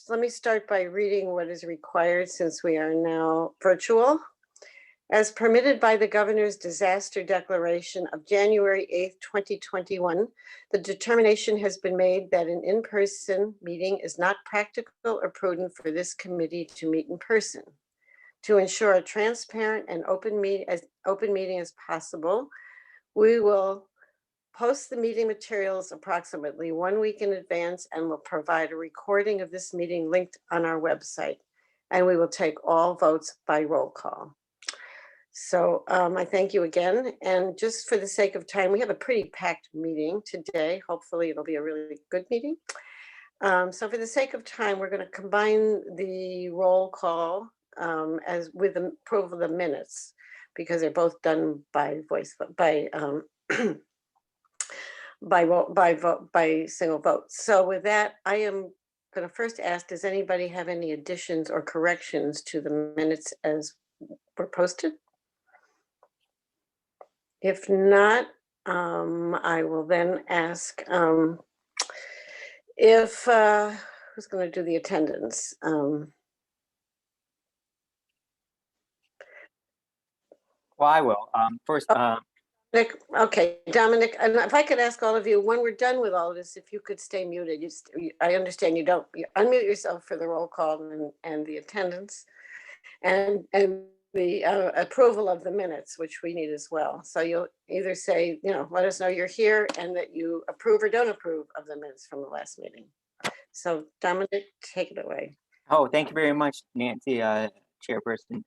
let me start by reading what is required since we are now virtual. As permitted by the governor's disaster declaration of January 8th, 2021, the determination has been made that an in-person meeting is not practical or prudent for this committee to meet in person. To ensure a transparent and open meeting as possible, we will post the meeting materials approximately 1 week in advance and will provide a recording of this meeting linked on our website. And we will take all votes by roll call. So I thank you again. And just for the sake of time, we have a pretty packed meeting today. Hopefully it'll be a really good meeting. So for the sake of time, we're going to combine the roll call as with the approval of the minutes, because they're both done by voice by single vote. So with that, I am going to first ask, does anybody have any additions or corrections to the minutes as were posted? If not, I will then ask if who's going to do the attendance. Well, I will. First, Nick, okay, Dominic, and if I could ask all of you, when we're done with all of this, if you could stay muted. I understand you unmute yourself for the roll call and the attendance and the approval of the minutes, which we need as well. So you'll either say, let us know you're here and that you approve or don't approve of the minutes from the last meeting. So Dominic, take it away. Oh, thank you very much, Nancy, Chairperson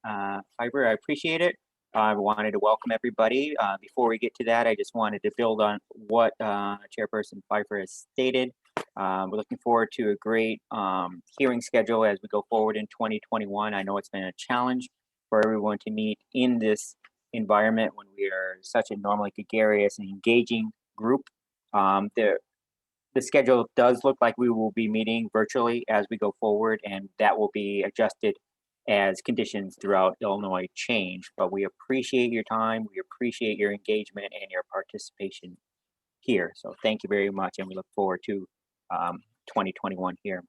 Pfeiffer. I appreciate it. I wanted to welcome everybody. Before we get to that, I just wanted to build on what Chairperson Pfeiffer has stated. We're looking forward to a great hearing schedule as we go forward in 2021. I know it's been a challenge for everyone to meet in this environment when we are such a normally gregarious and engaging group. The schedule does look like we will be meeting virtually as we go forward, and that will be adjusted as conditions throughout Illinois change. But we appreciate your time, we appreciate your engagement and your participation here. So thank you very much, and we look forward to 2021 here.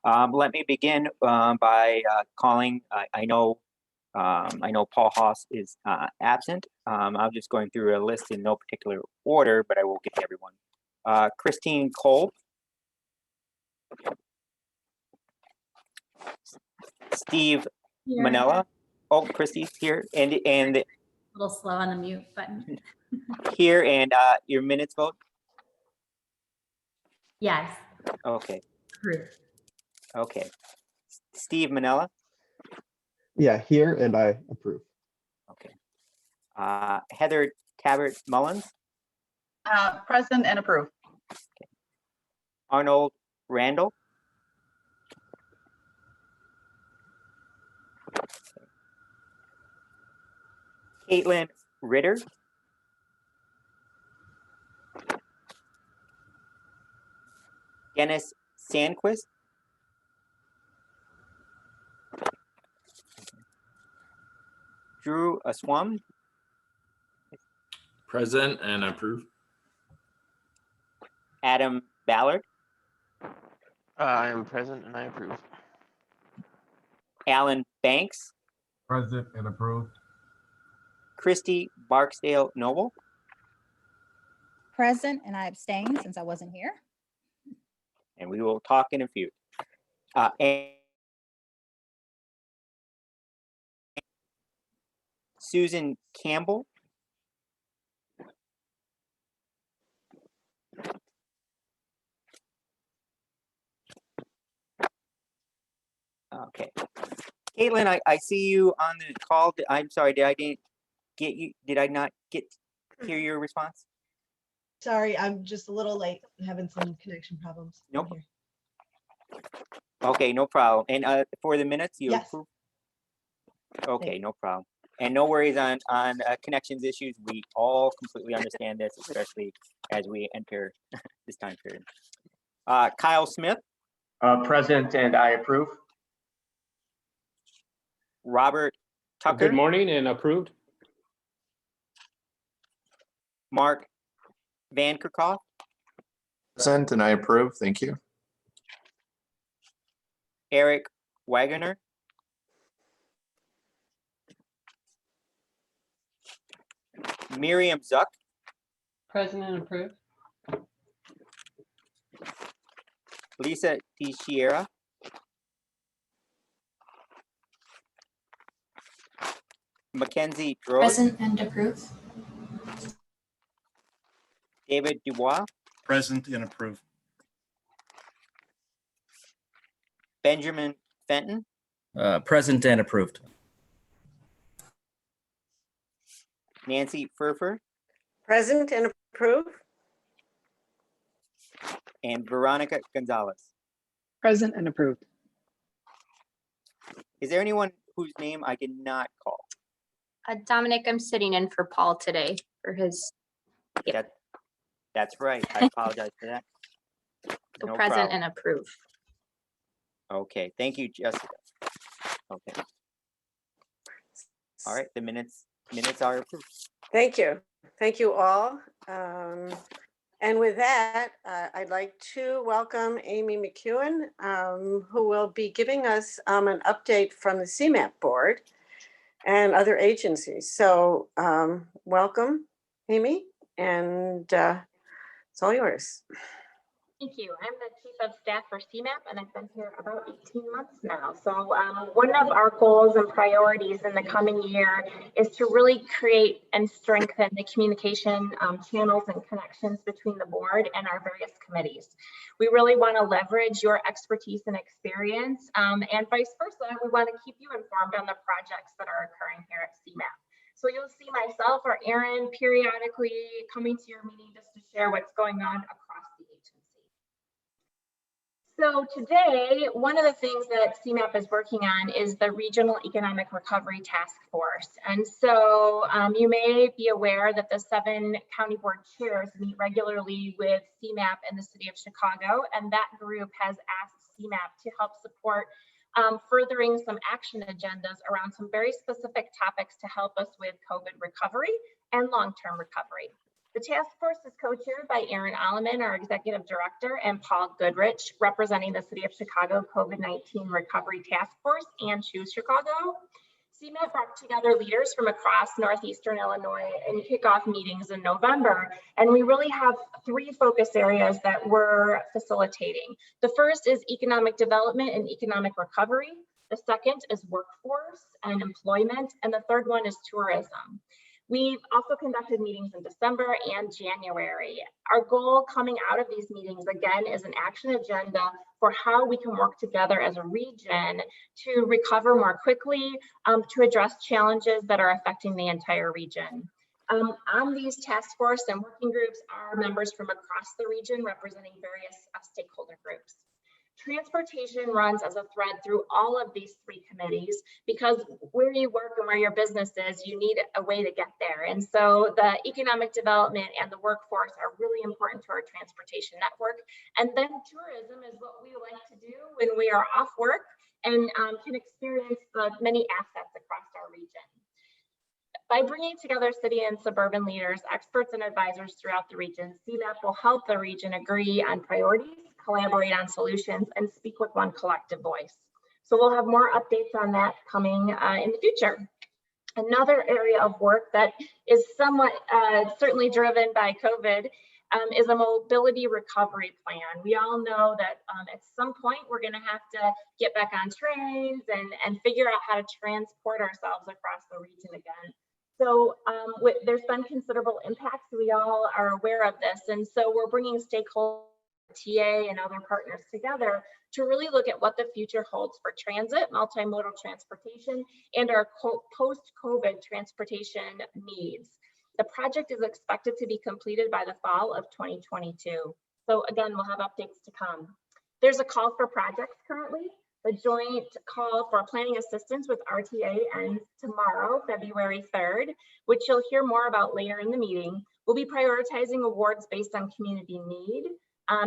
Let me begin by calling. I know Paul Haas is absent. I'm just going through a list in no particular order, but I will get to everyone. Christine Kolb, Steve Manella. Oh, Christy's here, and a little slow on the mute button. Here, and your minutes vote. Yes. Okay. Approved. Okay. Steve Manella. Yeah, here, and I approve. Okay. Heather Tabbert Mullins. Present and approve. Okay. Arnold Randall. Caitlin Ritter. Dennis Sandquist. Drew Aswam. Present and approve. Adam Ballard. I am present and I approve. Alan Banks. Present and approved. Christy Barksdale Noble. Present, and I abstain since I wasn't here. And we will talk in a few. And Susan Campbell. Okay. Caitlin, I see you on the call. I'm sorry, did I not hear your response? Sorry, I'm just a little late. I'm having some connection problems. Nope. Okay, no problem. And for the minutes, you Yes. approve? Okay, no problem. And no worries on connections issues. We all completely understand this, especially as we enter this time period. Kyle Smith. Present and I approve. Robert Tucker. Good morning and approved. Mark Van Kerkhoff. Present and I approve. Thank you. Eric Wagoner, Miriam Zuck, Present and approved. Lisa DiChiera, Mackenzie Droz, Present and approve. David Dubois, Present and approved. Benjamin Fenton, Present and approved. Nancy Furfer, Present and approve. and Veronica Gonzalez. Present and approved. Is there anyone whose name I cannot call? Dominic, I'm sitting in for Paul today for his Yep. That's right. I apologize for that. so No present problem. and approve. Okay, thank you, Jessica. Okay. All right, the minutes are approved. Thank you. Thank you all. And with that, I'd like to welcome Amy McEwen, who will be giving us an update from the CMAP board and other agencies. So welcome, Amy, and it's all yours. Thank you. I'm the Chief of Staff for CMAP, and I've been here about 18 months now. So one of our goals and priorities in the coming year is to really create and strengthen the communication channels and connections between the board and our various committees. We really want to leverage your expertise and experience, and vice versa. We want to keep you informed on the projects that are occurring here at CMAP. So you'll see myself or Erin periodically coming to your meeting just to share what's going on across the agency. So today, one of the things that CMAP is working on is the Regional Economic Recovery Task Force. And so you may be aware that the 7 county board chairs meet regularly with CMAP in the city of Chicago, and that group has asked CMAP to help support furthering some action agendas around some very specific topics to help us with COVID recovery and long-term recovery. The task force is co-chaired by Erin Alleman, our executive director, and Paul Goodrich, representing the City of Chicago COVID-19 Recovery Task Force and Choose Chicago. CMAP brought together leaders from across Northeastern Illinois and kickoff meetings in November. And we really have 3 focus areas that we're facilitating. The first is economic development and economic recovery. The second is workforce and employment. And the third one is tourism. We've also conducted meetings in December and January. Our goal coming out of these meetings, again, is an action agenda for how we can work together as a region to recover more quickly, to address challenges that are affecting the entire region. On these task force and working groups are members from across the region representing various stakeholder groups. Transportation runs as a thread through all of these 3 committees because where you work and where your business is, you need a way to get there. And so the economic development and the workforce are really important to our transportation network. And then tourism is what we like to do when we are off work and can experience the many assets across our region. By bringing together city and suburban leaders, experts and advisors throughout the region, CMAP will help the region agree on priorities, collaborate on solutions, and speak with one collective voice. So we'll have more updates on that coming in the future. Another area of work that is somewhat certainly driven by COVID is a mobility recovery plan. We all know that at some point we're going to have to get back on trains and figure out how to transport ourselves across the region again. So there's been considerable impacts. We all are aware of this. And so we're bringing stakeholders, TA and other partners together to really look at what the future holds for transit, multimodal transportation, and our post-COVID transportation needs. The project is expected to be completed by the fall of 2022. So again, we'll have updates to come. There's a call for projects currently. The joint call for planning assistance with RTA ends tomorrow, February 3rd, which you'll hear more about later in the meeting. We'll be prioritizing awards based on community need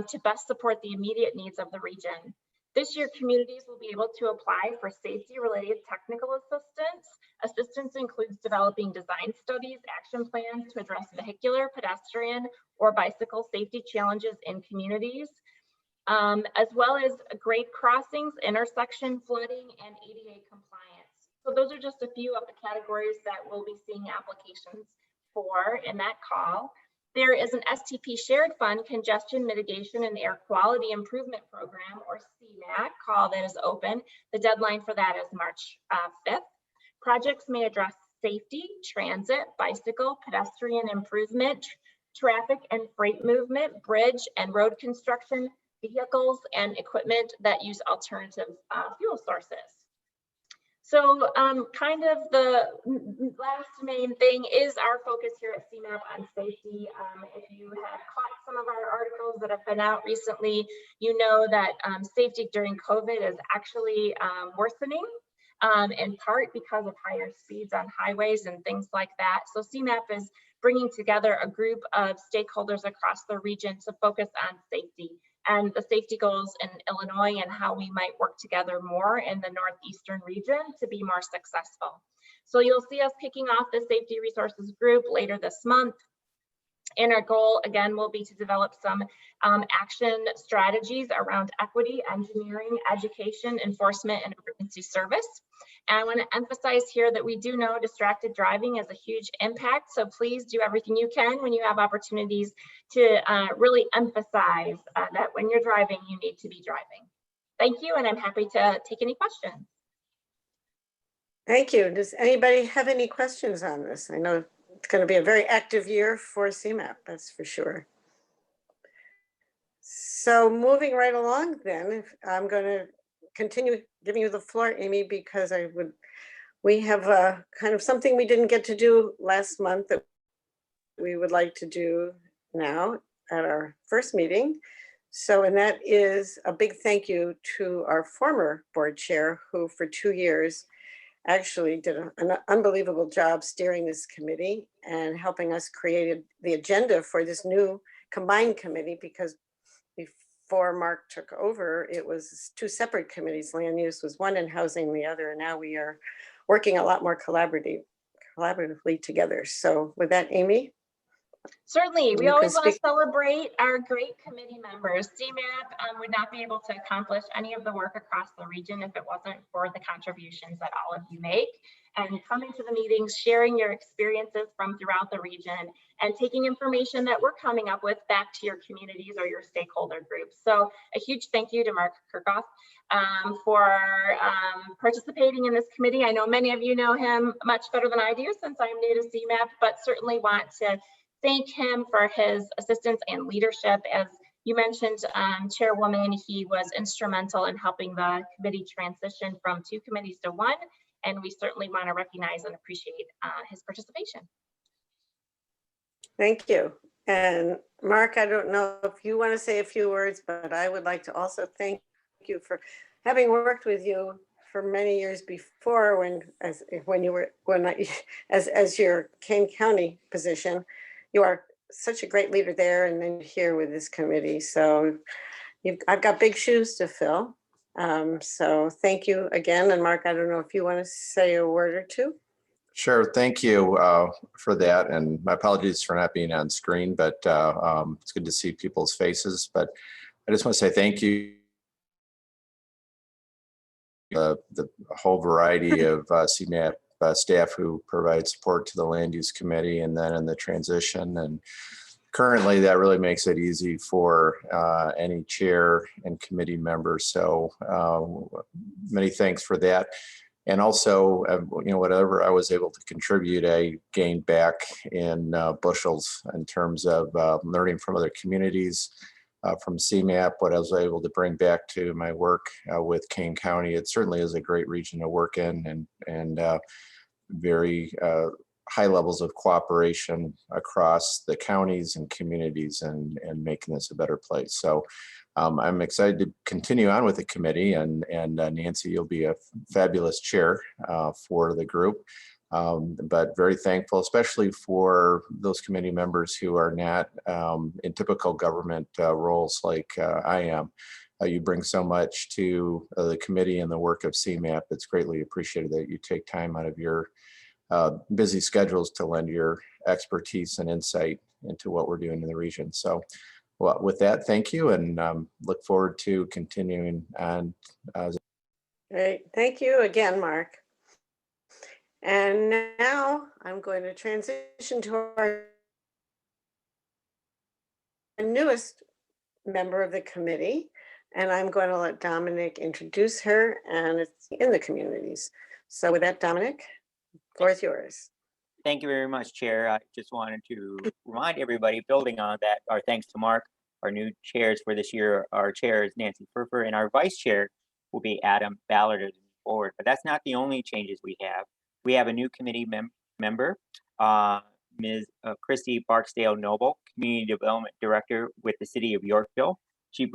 to best support the immediate needs of the region. This year, communities will be able to apply for safety-related technical assistance. Assistance includes developing design studies, action plans to address vehicular, pedestrian, or bicycle safety challenges in communities. as well as grade crossings, intersection flooding, and ADA compliance. So those are just a few of the categories that we'll be seeing applications for in that call. There is an STP Shared Fund Congestion Mitigation and Air Quality Improvement Program, or CMAQ, call that is open. The deadline for that is March 5th. Projects may address safety, transit, bicycle, pedestrian improvement, traffic and freight movement, bridge and road construction, vehicles and equipment that use alternative fuel sources. So kind of the last main thing is our focus here at CMAP on safety. If you have caught some of our articles that have been out recently, you know that safety during COVID is actually worsening, in part because of higher speeds on highways and things like that. So CMAP is bringing together a group of stakeholders across the region to focus on safety and the safety goals in Illinois and how we might work together more in the Northeastern region to be more successful. So you'll see us kicking off the Safety Resources Group later this month. And our goal, again, will be to develop some action strategies around equity, engineering, education, enforcement, and emergency service. And I want to emphasize here that we do know distracted driving is a huge impact. So please do everything you can when you have opportunities to really emphasize that when you're driving, you need to be driving. Thank you, and I'm happy to take any questions. Thank you. Does anybody have any questions on this? I know it's going to be a very active year for CMAP, that's for sure. So moving right along then, I'm going to continue giving you the floor, Amy, because we have kind of something we didn't get to do last month that we would like to do now at our first meeting. So, and that is a big thank you to our former board chair, who for 2 years actually did an unbelievable job steering this committee and helping us create the agenda for this new combined committee, because before Mark took over, it was 2 separate committees. Land use was one and housing the other. And now we are working a lot more collaboratively together. So with that, Amy? Certainly, we You always can want to speak. celebrate our great committee members. CMAP would not be able to accomplish any of the work across the region if it wasn't for the contributions that all of you make. And coming to the meetings, sharing your experiences from throughout the region, and taking information that we're coming up with back to your communities or your stakeholder groups. So a huge thank you to Mark Kirchhoff for participating in this committee. I know many of you know him much better than I do since I'm new to CMAP, but certainly want to thank him for his assistance and leadership. As you mentioned, Chairwoman, he was instrumental in helping the committee transition from 2 committees to 1, and we certainly want to recognize and appreciate his participation. Thank you. And Mark, I don't know if you want to say a few words, but I would like to also thank you for having worked with you for many years before as your Kane County position. You are such a great leader there, and then here with this committee. So I've got big shoes to fill. So thank you again. And Mark, I don't know if you want to say a word or two. Sure, thank you for that. And my apologies for not being on screen, but it's good to see people's faces. But I just want to say thank you. The whole variety of CMAP staff who provide support to the Land Use Committee, and then in the transition. And currently that really makes it easy for any chair and committee members. So many thanks for that. And also, whatever I was able to contribute, I gained back in bushels in terms of learning from other communities, from CMAP, what I was able to bring back to my work with Kane County. It certainly is a great region to work in, and very high levels of cooperation across the counties and communities, and making this a better place. So I'm excited to continue on with the committee, and Nancy, you'll be a fabulous chair for the group. But very thankful, especially for those committee members who are not in typical government roles like I am. You bring so much to the committee and the work of CMAP. It's greatly appreciated that you take time out of your busy schedules to lend your expertise and insight into what we're doing in the region. So Well, with that, thank you, and look forward to continuing on. Great, thank you again, Mark. And now I'm going to transition to our newest member of the committee, and I'm going to let Dominic introduce her, and it's in the communities. So with that, Dominic, floor is yours. Thank you very much, Chair. I just wanted to remind everybody, building on that, our thanks to Mark, our new chairs for this year. Our chair is Nancy Pfeiffer, and our vice chair will be Adam Ballard as we move forward. But that's not the only changes we have. We have a new committee member, Ms. Christy Barksdale Noble, Community Development Director with the City of Yorkville. I'm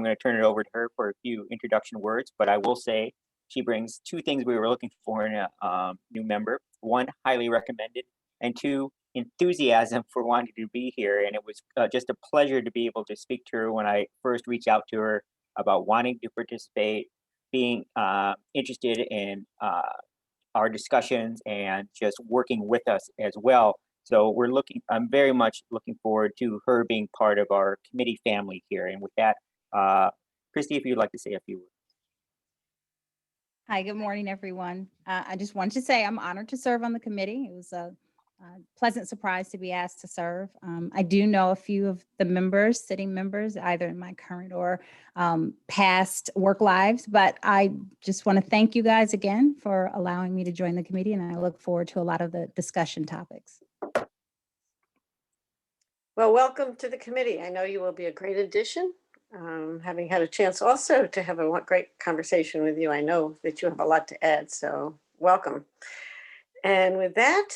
going to turn it over to her for a few introduction words, but I will say she brings two things we were looking for in a new member. One, highly recommended, and two, enthusiasm for wanting to be here. And it was just a pleasure to be able to speak to her when I first reached out to her about wanting to participate, being interested in our discussions and just working with us as well. So I'm very much looking forward to her being part of our committee family here. And with that, Christy, if you'd like to say a few words. Hi, good morning, everyone. I just wanted to say I'm honored to serve on the committee. It was a pleasant surprise to be asked to serve. I do know a few of the sitting members, either in my current or past work lives, but I just want to thank you guys again for allowing me to join the committee, and I look forward to a lot of the discussion topics. Well, welcome to the committee. I know you will be a great addition. Having had a chance also to have a great conversation with you, I know that you have a lot to add, so welcome. And with that,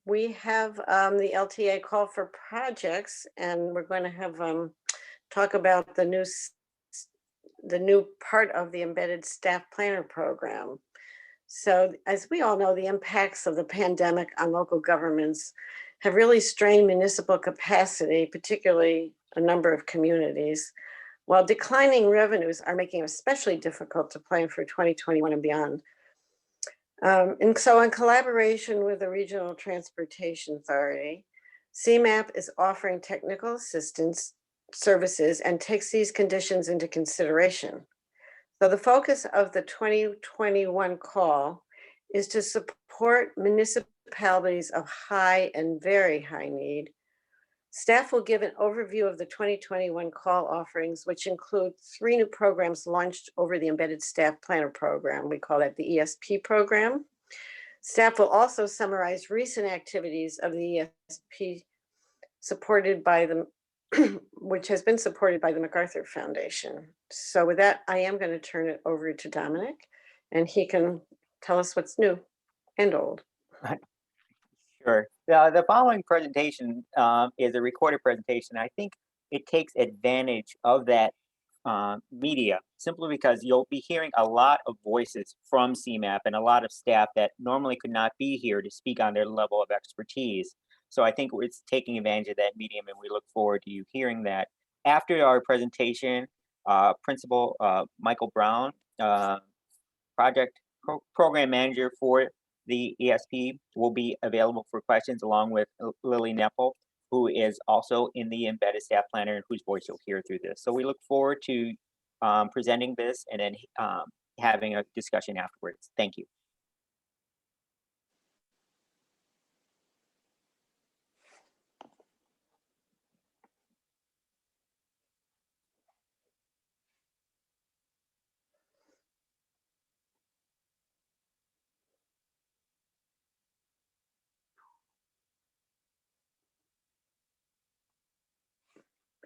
we have the LTA call for projects, and we're going to have talk about the new part of the embedded staff planner program. So as we all know, the impacts of the pandemic on local governments have really strained municipal capacity, particularly a number of communities, while declining revenues are making it especially difficult to plan for 2021 and beyond. And so in collaboration with the Regional Transportation Authority, CMAP is offering technical assistance services and takes these conditions into consideration. So the focus of the 2021 call is to support municipalities of high and very high need. Staff will give an overview of the 2021 call offerings, which include 3 new programs launched over the Embedded Staff Planner Program. We call it the ESP program. Staff will also summarize recent activities of the ESP supported by the which has been supported by the MacArthur Foundation. So with that, I am going to turn it over to Dominic, and he can tell us what's new and old. Sure. The following presentation is a recorded presentation. I think it takes advantage of that media simply because you'll be hearing a lot of voices from CMAP and a lot of staff that normally could not be here to speak on their level of expertise. So I think it's taking advantage of that medium, and we look forward to you hearing that. After our presentation, Principal Michael Brown, Program Manager for the ESP, will be available for questions, along with Lily Nepple, who is also in the Embedded Staff Planner and whose voice you'll hear through this. So we look forward to presenting this and then having a discussion afterwards. Thank you.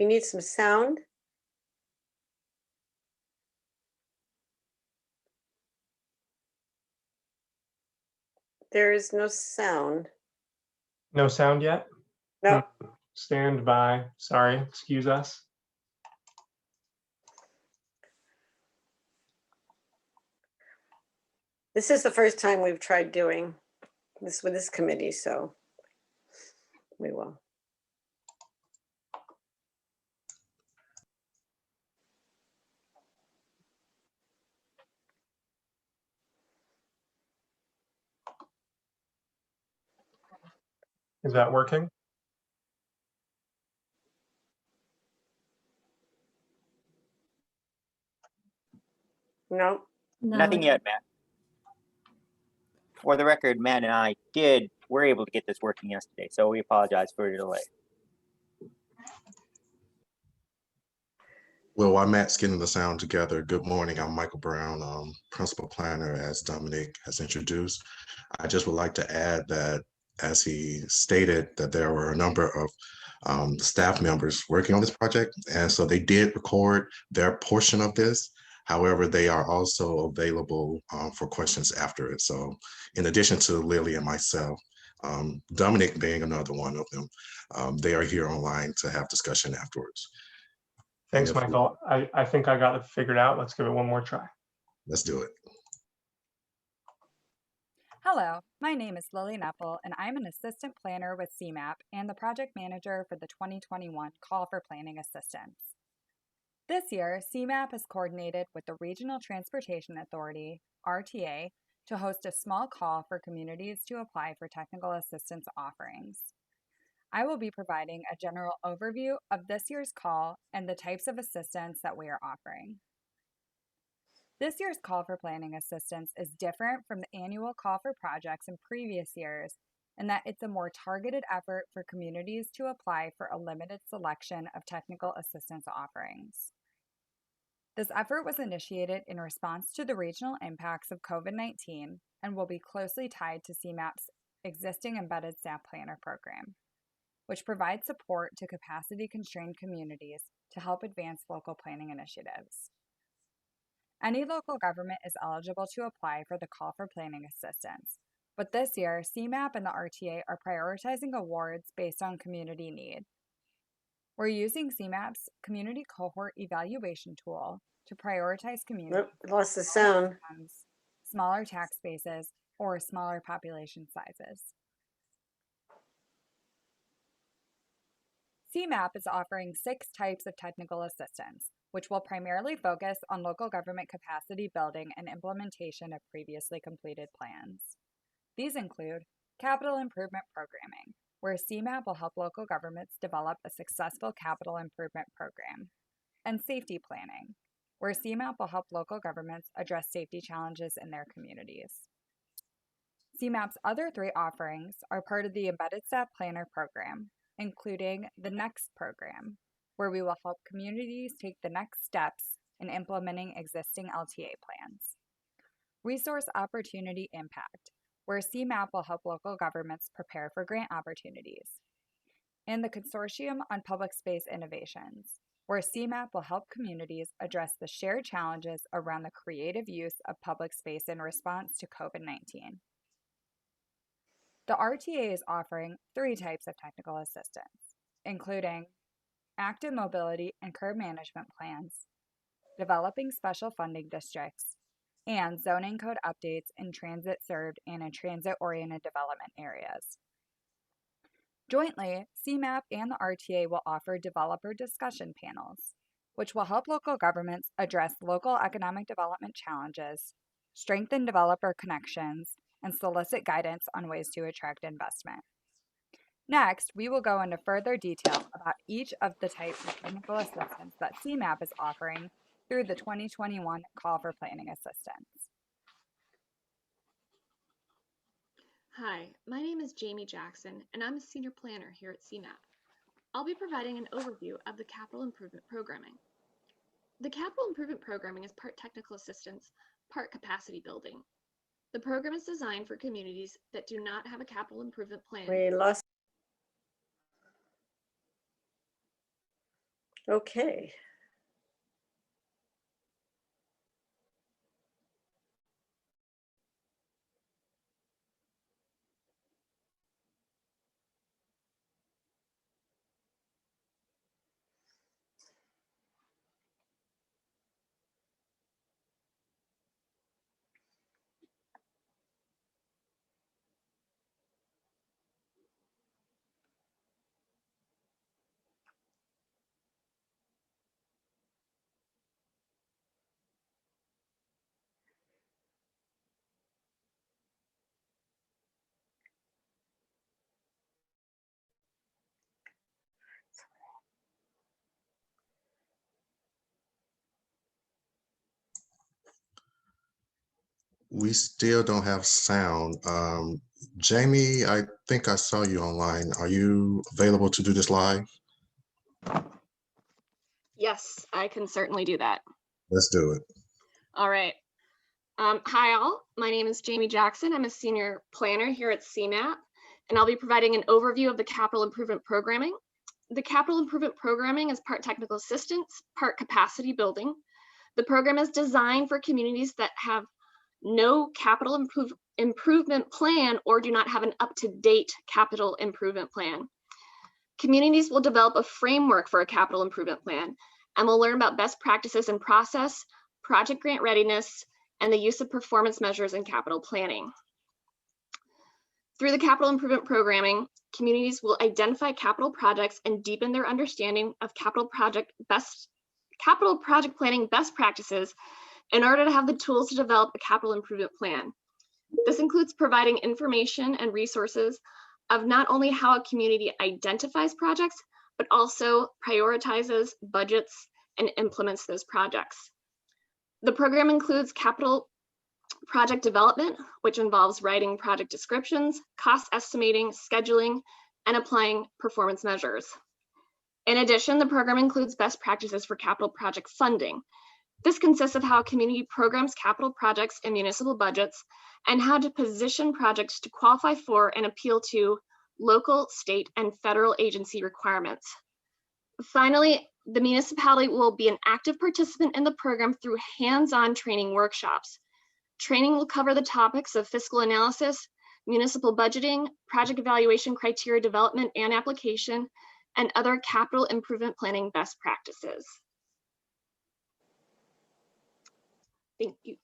We need some sound. There is no sound. No sound yet? No. Stand by. Sorry, excuse us. This is the first time we've tried doing this with this committee, so we will. Is that working? No, Nothing yet, Matt. For the record, Matt and I were able to get this working yesterday, so we apologize for the delay. Well, while Matt's getting the sound together, good morning. I'm Michael Brown, Principal Planner, as Dominic has introduced. I just would like to add that, as he stated, that there were a number of staff members working on this project, and so they did record their portion of this. However, they are also available for questions after it. So in addition to Lily and myself, Dominic being another one of them, they are here online to have discussion afterwards. Thanks, If- Michael. I think I got it figured out. Let's give it one more try. Let's do it. Hello, my name is Lily Neppel, and I'm an assistant planner with CMAP and the project manager for the 2021 Call for Planning Assistance. This year, CMAP has coordinated with the Regional Transportation Authority, RTA, to host a small call for communities to apply for technical assistance offerings. I will be providing a general overview of this year's call and the types of assistance that we are offering. This year's call for planning assistance is different from the annual call for projects in previous years in that it's a more targeted effort for communities to apply for a limited selection of technical assistance offerings. This effort was initiated in response to the regional impacts of COVID-19 and will be closely tied to CMAP's existing embedded staff planner program, which provides support to capacity-constrained communities to help advance local planning initiatives. Any local government is eligible to apply for the Call for Planning Assistance, but this year, CMAP and the RTA are prioritizing awards based on community need. We're using CMAP's Community Cohort Evaluation Tool to prioritize communities nope, lost the sound. smaller tax bases, or smaller population sizes. CMAP is offering 6 types of technical assistance, which will primarily focus on local government capacity building and implementation of previously completed plans. These include capital improvement programming, where CMAP will help local governments develop a successful capital improvement program, and safety planning, where CMAP will help local governments address safety challenges in their communities. CMAP's other 3 offerings are part of the Embedded Staff Planner program, including the NEXT program, where we will help communities take the next steps in implementing existing LTA plans. Resource Opportunity Impact, where CMAP will help local governments prepare for grant opportunities. And the Consortium on Public Space Innovations, where CMAP will help communities address the shared challenges around the creative use of public space in response to COVID-19. The RTA is offering 3 types of technical assistance, including active mobility and curb management plans, developing special funding districts, and zoning code updates in transit-served and in transit-oriented development areas. Jointly, CMAP and the RTA will offer developer discussion panels, which will help local governments address local economic development challenges, strengthen developer connections, and solicit guidance on ways to attract investment. Next, we will go into further detail about each of the types of technical assistance that CMAP is offering through the 2021 Call for Planning Assistance. Hi, my name is Jamie Jackson, and I'm a senior planner here at CMAP. I'll be providing an overview of the capital improvement programming. The capital improvement programming is part technical assistance, part capacity building. The program is designed for communities that do not have a capital improvement plan. We lost. Okay. We still don't have sound. Jamie, I think I saw you online. Are you available to do this live? Yes, I can certainly do that. Let's do it. All right. Hi all, my name is Jamie Jackson. I'm a senior planner here at CMAP, and I'll be providing an overview of the capital improvement programming. The capital improvement programming is part technical assistance, part capacity building. The program is designed for communities that have no capital improvement plan or do not have an up-to-date capital improvement plan. Communities will develop a framework for a capital improvement plan and will learn about best practices and process, project grant readiness, and the use of performance measures in capital planning. Through the capital improvement programming, communities will identify capital projects and deepen their understanding of capital project planning best practices in order to have the tools to develop a capital improvement plan. This includes providing information and resources of not only how a community identifies projects, but also prioritizes, budgets, and implements those projects. The program includes capital project development, which involves writing project descriptions, cost estimating, scheduling, and applying performance measures. In addition, the program includes best practices for capital project funding. This consists of how a community programs capital projects in municipal budgets and how to position projects to qualify for and appeal to local, state, and federal agency requirements. Finally, the municipality will be an active participant in the program through hands-on training workshops. Training will cover the topics of fiscal analysis, municipal budgeting, project evaluation criteria development and application, and other capital improvement planning best practices. Thank you.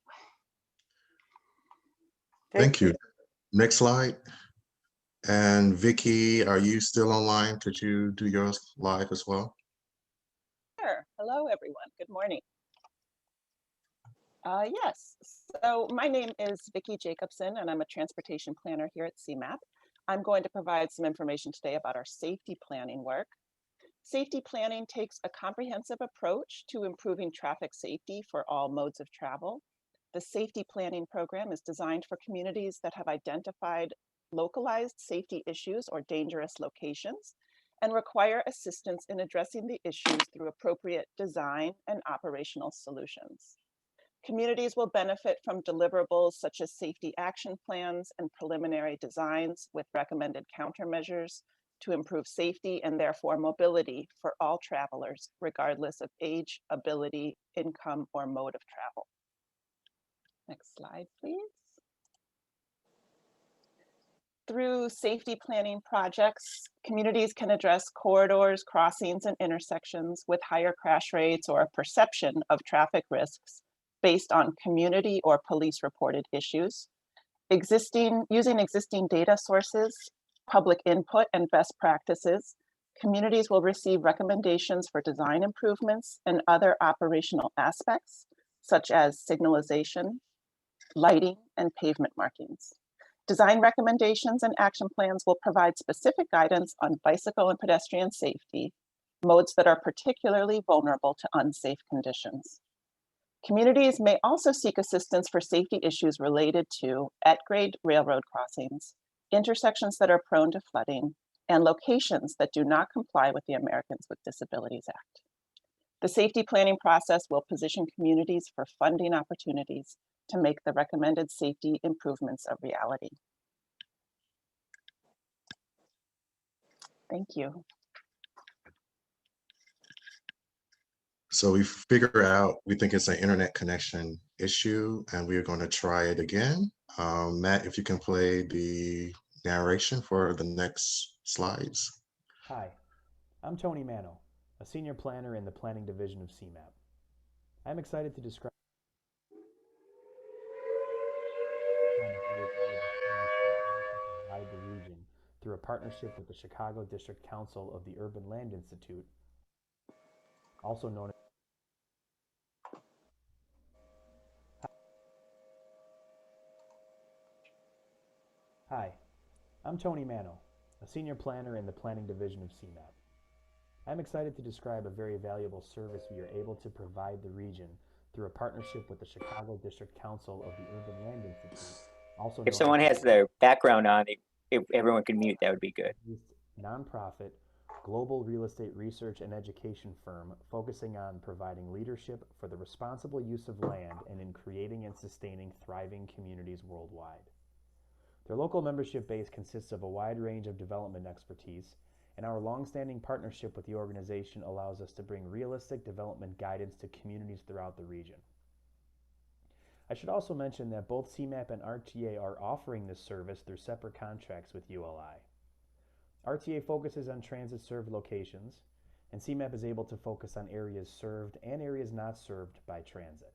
Thank you. Next slide. And Vicky, are you still online? Could you do yours live as well? Sure. Hello, everyone. Good morning. Yes, so my name is Vicki Jacobson, and I'm a transportation planner here at CMAP. I'm going to provide some information today about our safety planning work. Safety planning takes a comprehensive approach to improving traffic safety for all modes of travel. The safety planning program is designed for communities that have identified localized safety issues or dangerous locations and require assistance in addressing the issues through appropriate design and operational solutions. Communities will benefit from deliverables such as safety action plans and preliminary designs with recommended countermeasures to improve safety and therefore mobility for all travelers, regardless of age, ability, income, or mode of travel. Next slide, please. Through safety planning projects, communities can address corridors, crossings, and intersections with higher crash rates or a perception of traffic risks based on community or police reported issues. Using existing data sources, public input, and best practices, communities will receive recommendations for design improvements and other operational aspects, such as signalization, lighting, and pavement markings. Design recommendations and action plans will provide specific guidance on bicycle and pedestrian safety, modes that are particularly vulnerable to unsafe conditions. Communities may also seek assistance for safety issues related to at-grade railroad crossings, intersections that are prone to flooding, and locations that do not comply with the Americans with Disabilities Act. The safety planning process will position communities for funding opportunities to make the recommended safety improvements a reality. Thank you. So we figure out, we think it's an internet connection issue, and we are going to try it again. Matt, if you can play the narration for the next slides. Hi, I'm Tony Mano, a senior planner in the planning division of CMAP. I'm excited to describe the region through a partnership with the Chicago District Council of the Urban Land Institute, also known as Hi, I'm Tony Mano, a senior planner in the planning division of CMAP. I'm excited to describe a very valuable service we are able to provide the region through a partnership with the Chicago District Council of the Urban Land Institute, also If known someone as has their background on, if everyone can mute, that would be good. nonprofit global real estate research and education firm focusing on providing leadership for the responsible use of land and in creating and sustaining thriving communities worldwide. Their local membership base consists of a wide range of development expertise, and our longstanding partnership with the organization allows us to bring realistic development guidance to communities throughout the region. I should also mention that both CMAP and RTA are offering this service through separate contracts with ULI. RTA focuses on transit-served locations, and CMAP is able to focus on areas served and areas not served by transit.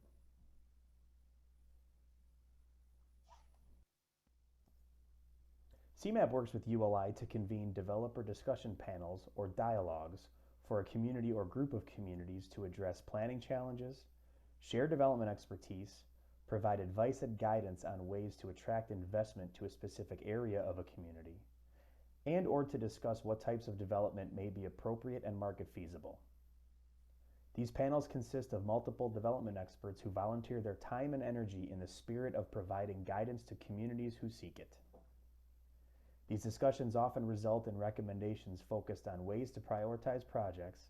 CMAP works with ULI to convene developer discussion panels or dialogues for a community or group of communities to address planning challenges, share development expertise, provide advice and guidance on ways to attract investment to a specific area of a community, and or to discuss what types of development may be appropriate and market feasible. These panels consist of multiple development experts who volunteer their time and energy in the spirit of providing guidance to communities who seek it. These discussions often result in recommendations focused on ways to prioritize projects,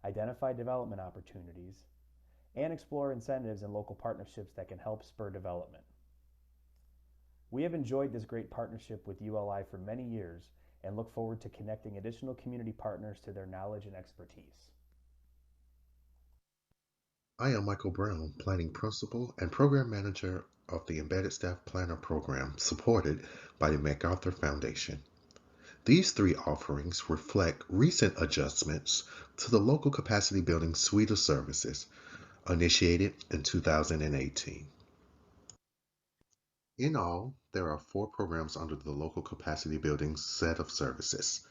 identify development opportunities, and explore incentives and local partnerships that can help spur development. We have enjoyed this great partnership with ULI for many years and look forward to connecting additional community partners to their knowledge and expertise. I am Michael Brown, Planning Principal and Program Manager of the Embedded Staff Planner Program supported by the MacArthur Foundation. These three offerings reflect recent adjustments to the local capacity building suite of services initiated in 2018. In all, there are 4 programs under the local capacity building set of services,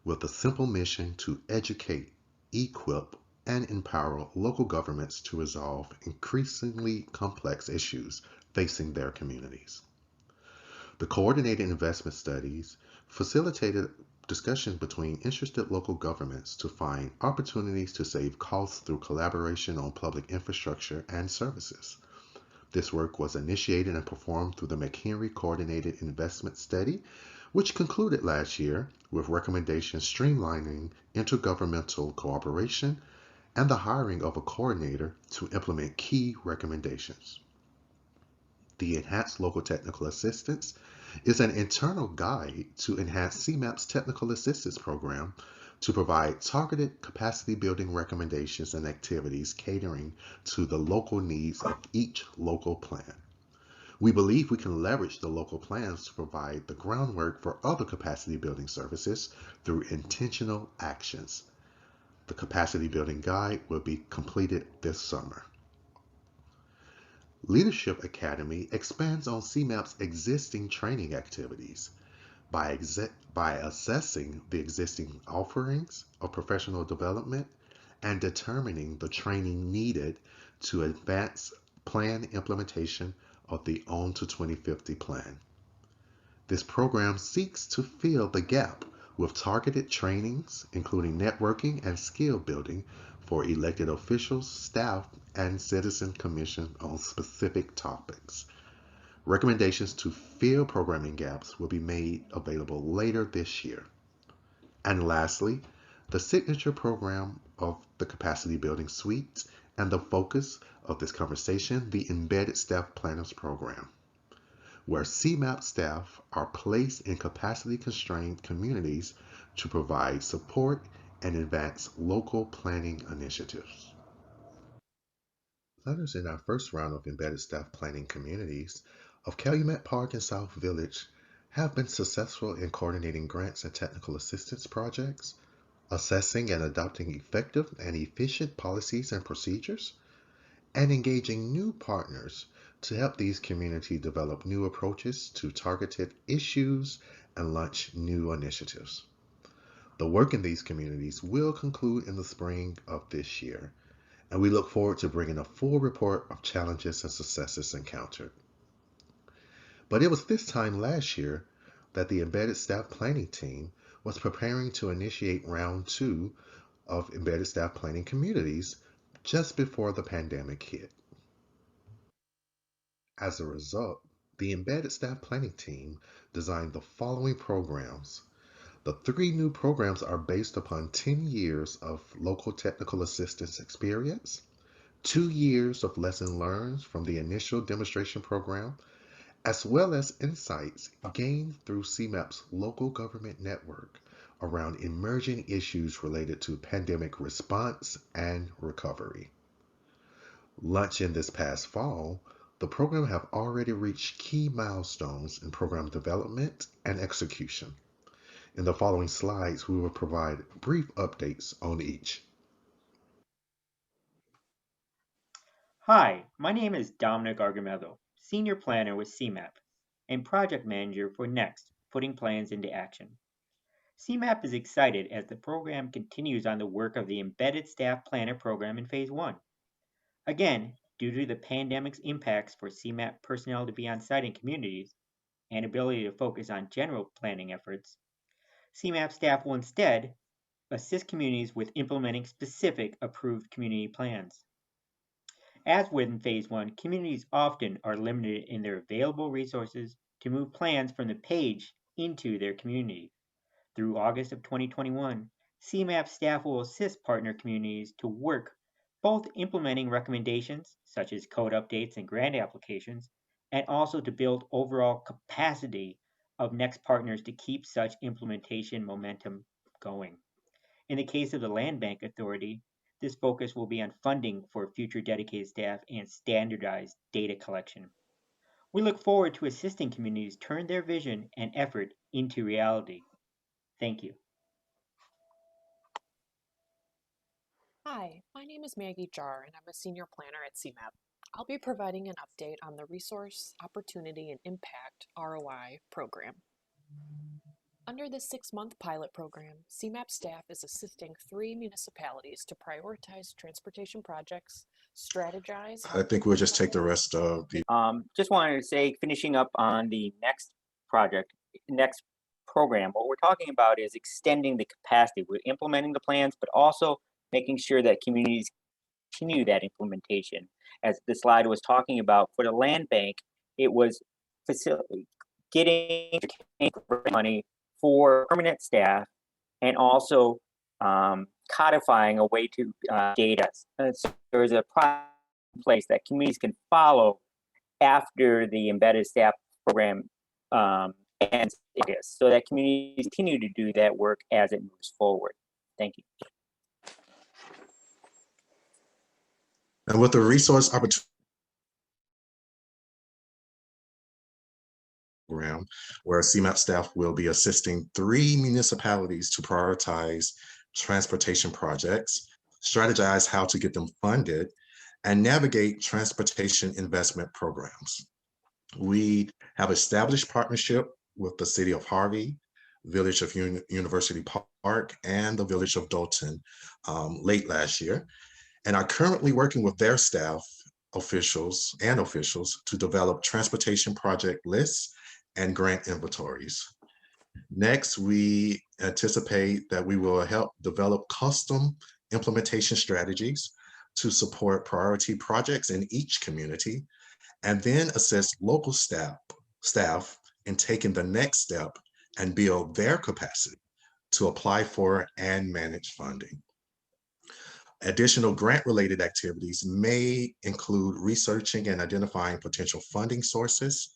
with a simple mission to educate, equip, and empower local governments to resolve increasingly complex issues facing their communities. The coordinated investment studies facilitated discussion between interested local governments to find opportunities to save costs through collaboration on public infrastructure and services. This work was initiated and performed through the McHenry Coordinated Investment Study, which concluded last year with recommendations streamlining intergovernmental cooperation and the hiring of a coordinator to implement key recommendations. The Enhanced Local Technical Assistance is an internal guide to enhance CMAP's Technical Assistance Program to provide targeted capacity building recommendations and activities catering to the local needs of each local plan. We believe we can leverage the local plans to provide the groundwork for other capacity building services through intentional actions. The Capacity Building Guide will be completed this summer. Leadership Academy expands on CMAP's existing training activities by assessing the existing offerings of professional development and determining the training needed to advance plan implementation of the ON to 2050 plan. This program seeks to fill the gap with targeted trainings, including networking and skill building for elected officials, staff, and citizen commission on specific topics. Recommendations to fill programming gaps will be made available later this year. And lastly, the signature program of the Capacity Building Suite and the focus of this conversation, the Embedded Staff Planners Program, where CMAP staff are placed in capacity-constrained communities to provide support and advance local planning initiatives. Planners in our first round of embedded staff planning communities of Calumet Park and South Village have been successful in coordinating grants and technical assistance projects, assessing and adopting effective and efficient policies and procedures, and engaging new partners to help these communities develop new approaches to targeted issues and launch new initiatives. The work in these communities will conclude in the spring of this year, and we look forward to bringing a full report of challenges and successes encountered. But it was this time last year that the Embedded Staff Planning team was preparing to initiate round 2 of Embedded Staff Planning communities just before the pandemic hit. As a result, the embedded staff planning team designed the following programs. The 3 new programs are based upon 10 years of local technical assistance experience, 2 years of lesson learned from the initial demonstration program, as well as insights gained through CMAP's local government network around emerging issues related to pandemic response and recovery. Launching this past fall, the program have already reached key milestones in program development and execution. In the following slides, we will provide brief updates on each. Hi, my name is Dominic Argamello, Senior Planner with CMAP and Project Manager for NEXT, Putting Plans into Action. CMAP is excited as the program continues on the work of the Embedded Staff Planner program in Phase 1. Again, due to the pandemic's impacts for CMAP personnel to be on site in communities and ability to focus on general planning efforts, CMAP staff will instead assist communities with implementing specific approved community plans. As within Phase 1, communities often are limited in their available resources to move plans from the page into their community. Through August of 2021, CMAP staff will assist partner communities to work both implementing recommendations, such as code updates and grant applications, and also to build overall capacity of NEXT partners to keep such implementation momentum going. In the case of the Land Bank Authority, this focus will be on funding for future dedicated staff and standardized data collection. We look forward to assisting communities turn their vision and effort into reality. Thank you. Hi, my name is Maggie Jar, and I'm a senior planner at CMAP. I'll be providing an update on the Resource, Opportunity, and Impact ROI program. Under this 6-month pilot program, CMAP staff is assisting 3 municipalities to prioritize transportation projects, strategize. I think we'll just take the rest of the. Just wanted to say, finishing up on the next project, next program, what we're talking about is extending the capacity. We're implementing the plans, but also making sure that communities continue that implementation. As the slide was talking about, for the land bank, it was getting money for permanent staff and also codifying a way to data. So there's a process in place that communities can follow after the embedded staff program ends, so that communities continue to do that work as it moves forward. Thank you. And with the resource opportunity program, where CMAP staff will be assisting 3 municipalities to prioritize transportation projects, strategize how to get them funded, and navigate transportation investment programs. We have established partnership with the City of Harvey, Village of University Park, and the Village of Dalton late last year, and are currently working with their staff officials to develop transportation project lists and grant inventories. Next, we anticipate that we will help develop custom implementation strategies to support priority projects in each community, and then assist local staff in taking the next step and build their capacity to apply for and manage funding. Additional grant-related activities may include researching and identifying potential funding sources,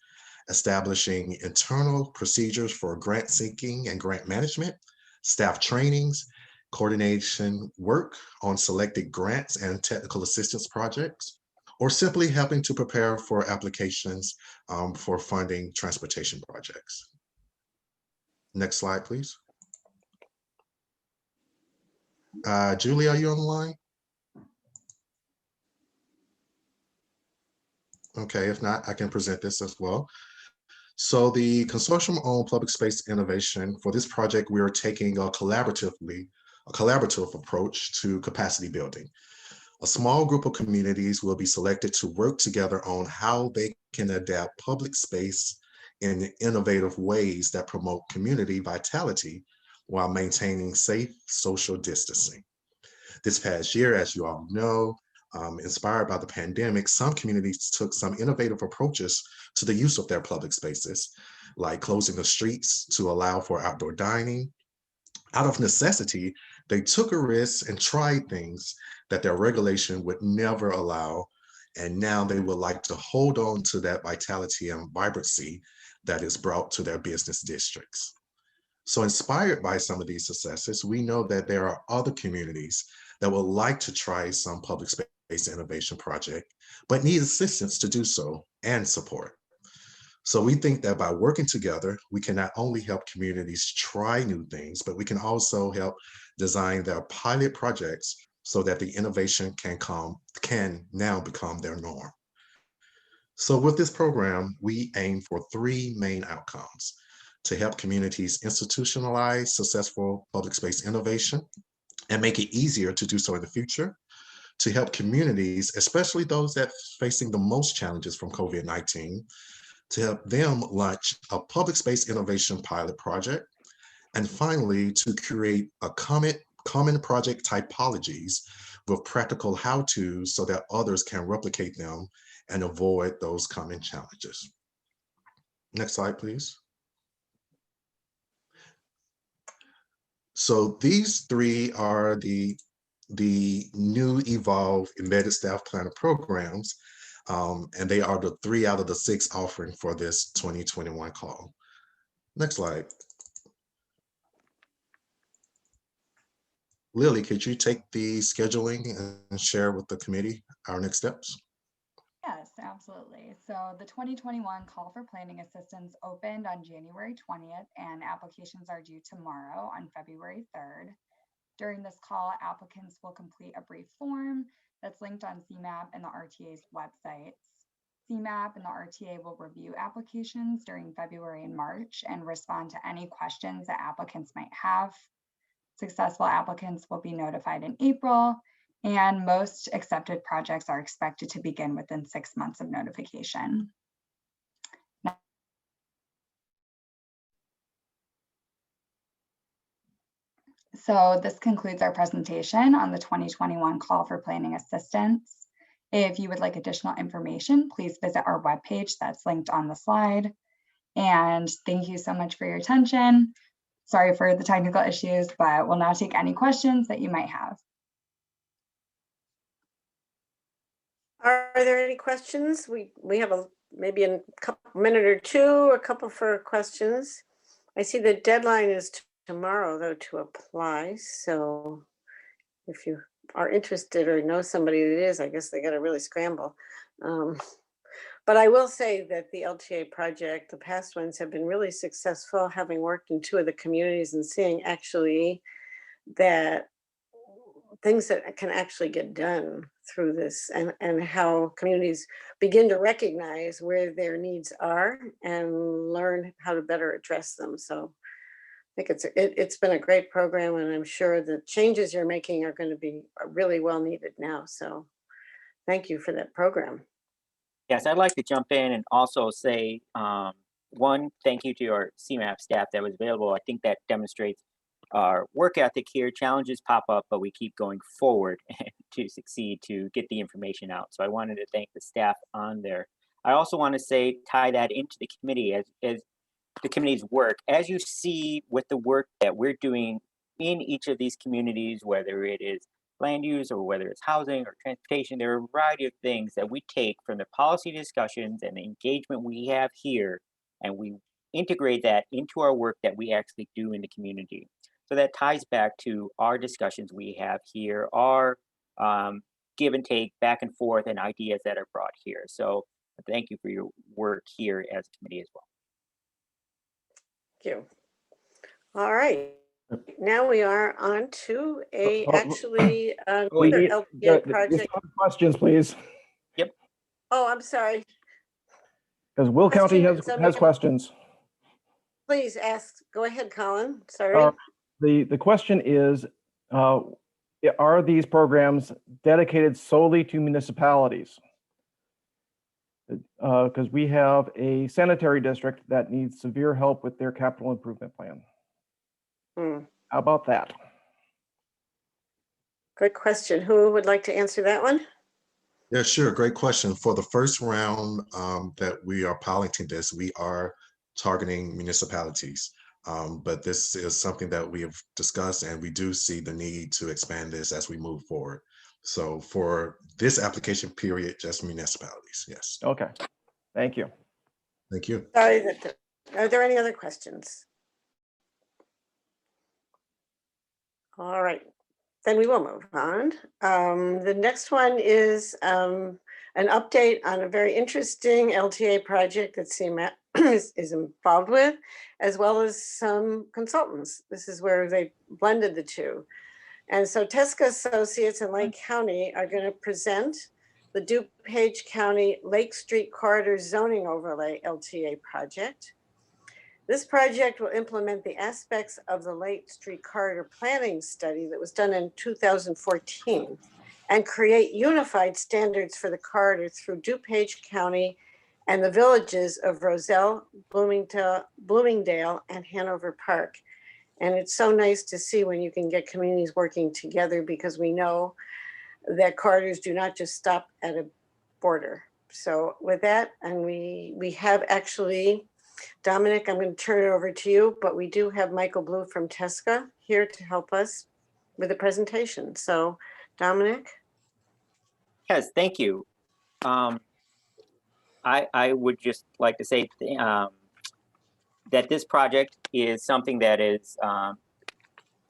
establishing internal procedures for grant seeking and grant management, staff trainings, coordination work on selected grants and technical assistance projects, or simply helping to prepare for applications for funding transportation projects. Next slide, please. Julie, are you on the line? Okay, if not, I can present this as well. So the Consortium on Public Space Innovation, for this project, we are taking a collaborative approach to capacity building. A small group of communities will be selected to work together on how they can adapt public space in innovative ways that promote community vitality while maintaining safe social distancing. This past year, as you all know, Inspired by the pandemic, some communities took some innovative approaches to the use of their public spaces, like closing the streets to allow for outdoor dining. Out of necessity, they took a risk and tried things that their regulation would never allow. And now they would like to hold on to that vitality and vibrancy that is brought to their business districts. So inspired by some of these successes, we know that there are other communities that would like to try some public space innovation project, but need assistance to do so and support. So we think that by working together, we can not only help communities try new things, but we can also help design their pilot projects so that the innovation can now become their norm. So with this program, we aim for 3 main outcomes: to help communities institutionalize successful public space innovation and make it easier to do so in the future, to help communities, especially those that are facing the most challenges from COVID-19, to help them launch a public space innovation pilot project, and finally, to create a common project typologies with practical how-tos so that others can replicate them and avoid those common challenges. Next slide, please. So these 3 are the new Evolve Embedded Staff Planner programs, and they are the 3 out of the 6 offering for this 2021 call. Next slide. Lily, could you take the scheduling and share with the committee our next steps? Yes, absolutely. So the 2021 Call for Planning Assistance opened on January 20th, and applications are due tomorrow on February 3rd. During this call, applicants will complete a brief form that's linked on CMAP and the RTA's websites. CMAP and the RTA will review applications during February and March and respond to any questions that applicants might have. Successful applicants will be notified in April, and most accepted projects are expected to begin within 6 months of notification. So this concludes our presentation on the 2021 Call for Planning Assistance. If you would like additional information, please visit our webpage that's linked on the slide. And thank you so much for your attention. Sorry for the technical issues, but we'll now take any questions that you might have. Are there any questions? We have maybe a minute or two, a couple for questions. I see the deadline is tomorrow though to apply. So if you are interested or know somebody that is, I guess they got to really scramble. But I will say that the LTA project, the past ones have been really successful, having worked in 2 of the communities and seeing actually that things that can actually get done through this, and how communities begin to recognize where their needs are and learn how to better address them. So I think it's been a great program, and I'm sure the changes you're making are going to be really well needed now. So thank you for that program. Yes, I'd like to jump in and also say, one, thank you to our CMAP staff that was available. I think that demonstrates our work ethic here. Challenges pop up, but we keep going forward to succeed, to get the information out. So I wanted to thank the staff on there. I also want to say, tie that into the committee as the committee's work. As you see with the work that we're doing in each of these communities, whether it is land use or whether it's housing or transportation, there are a variety of things that we take from the policy discussions and the engagement we have here, and we integrate that into our work that we actually do in the community. So that ties back to our discussions we have here, our give and take, back and forth, and ideas that are brought here. So thank you for your work here as a committee as well. Thank you. All right. Now we are on to actually another LTA project. Questions, please. Yep. Oh, I'm sorry. Because Will County has questions. Please ask. Go ahead, Colin. Sorry. The question is, are these programs dedicated solely to municipalities? Because we have a sanitary district that needs severe help with their capital improvement plan. How about that? Good question. Who would like to answer that one? Yeah, sure. Great question. For the first round that we are piloting this, we are targeting municipalities. But this is something that we have discussed, and we do see the need to expand this as we move forward. So for this application period, just municipalities. Yes. Okay, thank you. Thank you. Sorry, are there any other questions? All right, then we will move on. The next one is an update on a very interesting LTA project that CMAP is involved with, as well as some consultants. This is where they blended the two. And so Tesca Associates in Lake County are going to present the DuPage County Lake Street Corridor Zoning Overlay LTA project. This project will implement the aspects of the Lake Street Corridor Planning Study that was done in 2014 and create unified standards for the corridor through DuPage County and the villages of Roselle, Bloomingdale, and Hanover Park. And it's so nice to see when you can get communities working together, because we know that corridors do not just stop at a border. So with that, and we have actually, Dominic, I'm going to turn it over to you, but we do have Michael Blue from Tesca here to help us with the presentation. So Dominic? Yes, thank you. I would just like to say that this project is something that is,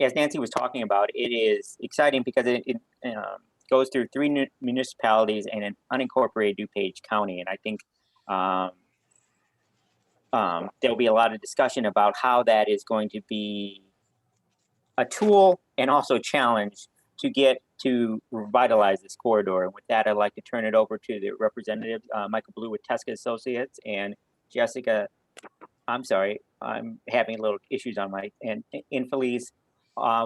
as Nancy was talking about, it is exciting because it goes through 3 municipalities and an unincorporated DuPage County. And I think there'll be a lot of discussion about how that is going to be a tool and also a challenge to get to revitalize this corridor. And with that, I'd like to turn it over to the representative, Michael Blue with Tesca Associates, and Jessica, I'm sorry, I'm having a little issues on my, and Infelice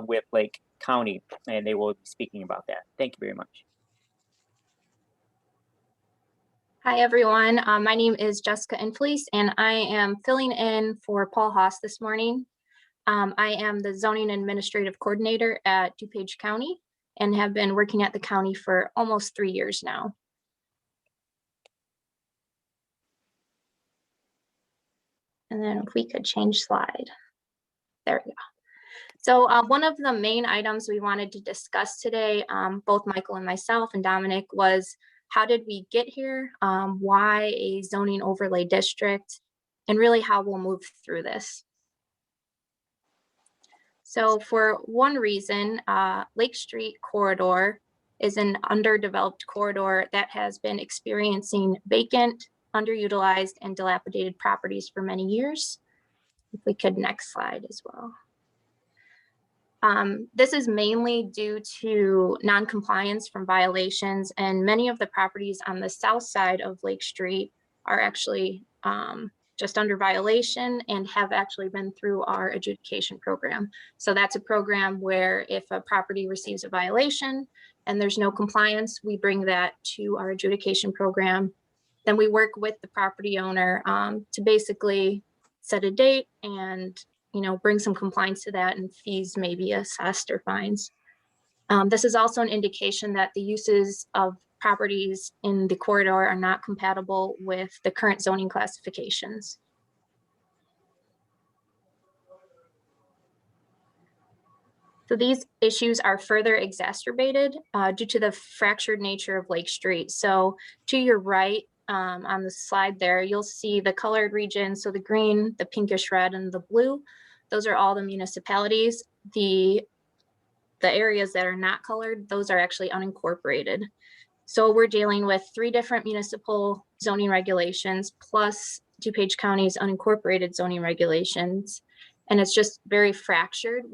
with Lake County, and they will be speaking about that. Thank you very much. Hi, everyone. My name is Jessica Infelice, and I am filling in for Paul Haas this morning. I am the Zoning Administrative Coordinator at DuPage County and have been working at the county for almost 3 years now. And then if we could change slide. There we go. So one of the main items we wanted to discuss today, both Michael and myself and Dominic, was how did we get here? Why a zoning overlay district, and really how we'll move through this. So for one reason, Lake Street Corridor is an underdeveloped corridor that has been experiencing vacant, underutilized, and dilapidated properties for many years. If we could, next slide as well. This is mainly due to non-compliance from violations, and many of the properties on the south side of Lake Street are actually just under violation and have actually been through our adjudication program. So that's a program where if a property receives a violation and there's no compliance, we bring that to our adjudication program. Then we work with the property owner to basically set a date and bring some compliance to that, and fees may be assessed or fines. This is also an indication that the uses of properties in the corridor are not compatible with the current zoning classifications. So these issues are further exacerbated due to the fractured nature of Lake Street. So to your right on the slide there, you'll see the colored regions. So the green, the pinkish red, and the blue, those are all the municipalities. The areas that are not colored, those are actually unincorporated. So we're dealing with 3 different municipal zoning regulations plus DuPage County's unincorporated zoning regulations. And it's just very fractured.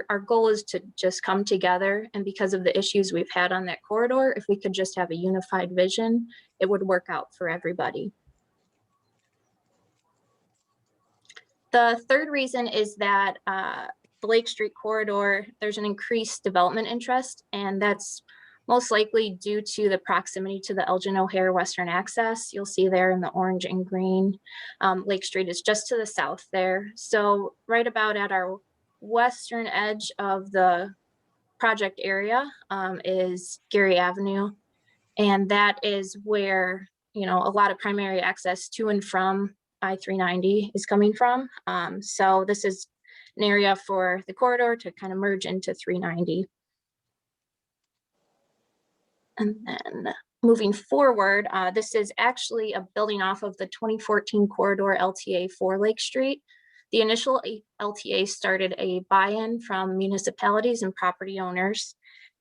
Our goal is to just come together, and because of the issues we've had on that corridor, if we could just have a unified vision, it would work out for everybody. The third reason is that the Lake Street corridor, there's an increased development interest, and that's most likely due to the proximity to the Elgin O'Hare Western Access. You'll see there in the orange and green. Lake Street is just to the south there. So right about at our western edge of the project area is Gary Avenue. And that is where, you know, a lot of primary access to and from I-390 is coming from. So this is an area for the corridor to kind of merge into 390. And then moving forward, this is actually a building off of the 2014 corridor LTA for Lake Street. The initial LTA started a buy-in from municipalities and property owners.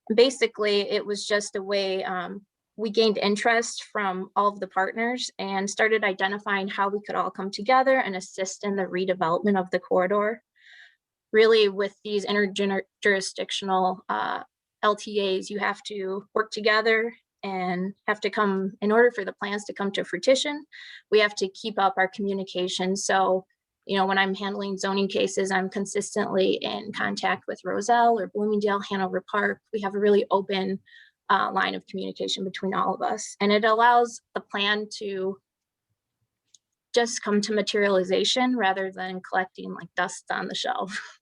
And basically, it was just a way we gained interest from all of the partners and started identifying how we could all come together and assist in the redevelopment of the corridor. Really, with these interjurisdictional LTAs, you have to work together and have to come, in order for the plans to come to fruition, we have to keep up our communication. So, you know, when I'm handling zoning cases, I'm consistently in contact with Roselle or Bloomingdale, Hanover Park. We have a really open line of communication between all of us. And it allows the plan to just come to materialization rather than collecting like dust on the shelf.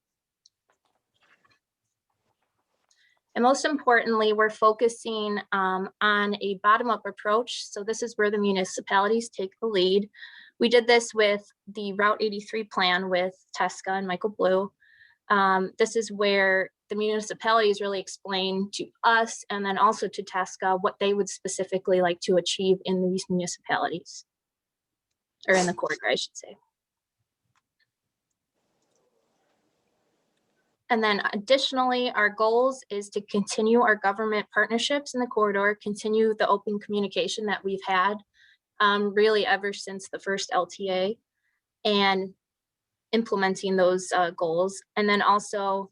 And most importantly, we're focusing on a bottom-up approach. So this is where the municipalities take the lead. We did this with the Route 83 plan with Tesca and Michael Blue. This is where the municipalities really explain to us and then also to Tesca what they would specifically like to achieve in these municipalities, or in the corridor, I should say. And then additionally, our goals is to continue our government partnerships in the corridor, continue the open communication that we've had really ever since the first LTA, and implementing those goals. And then also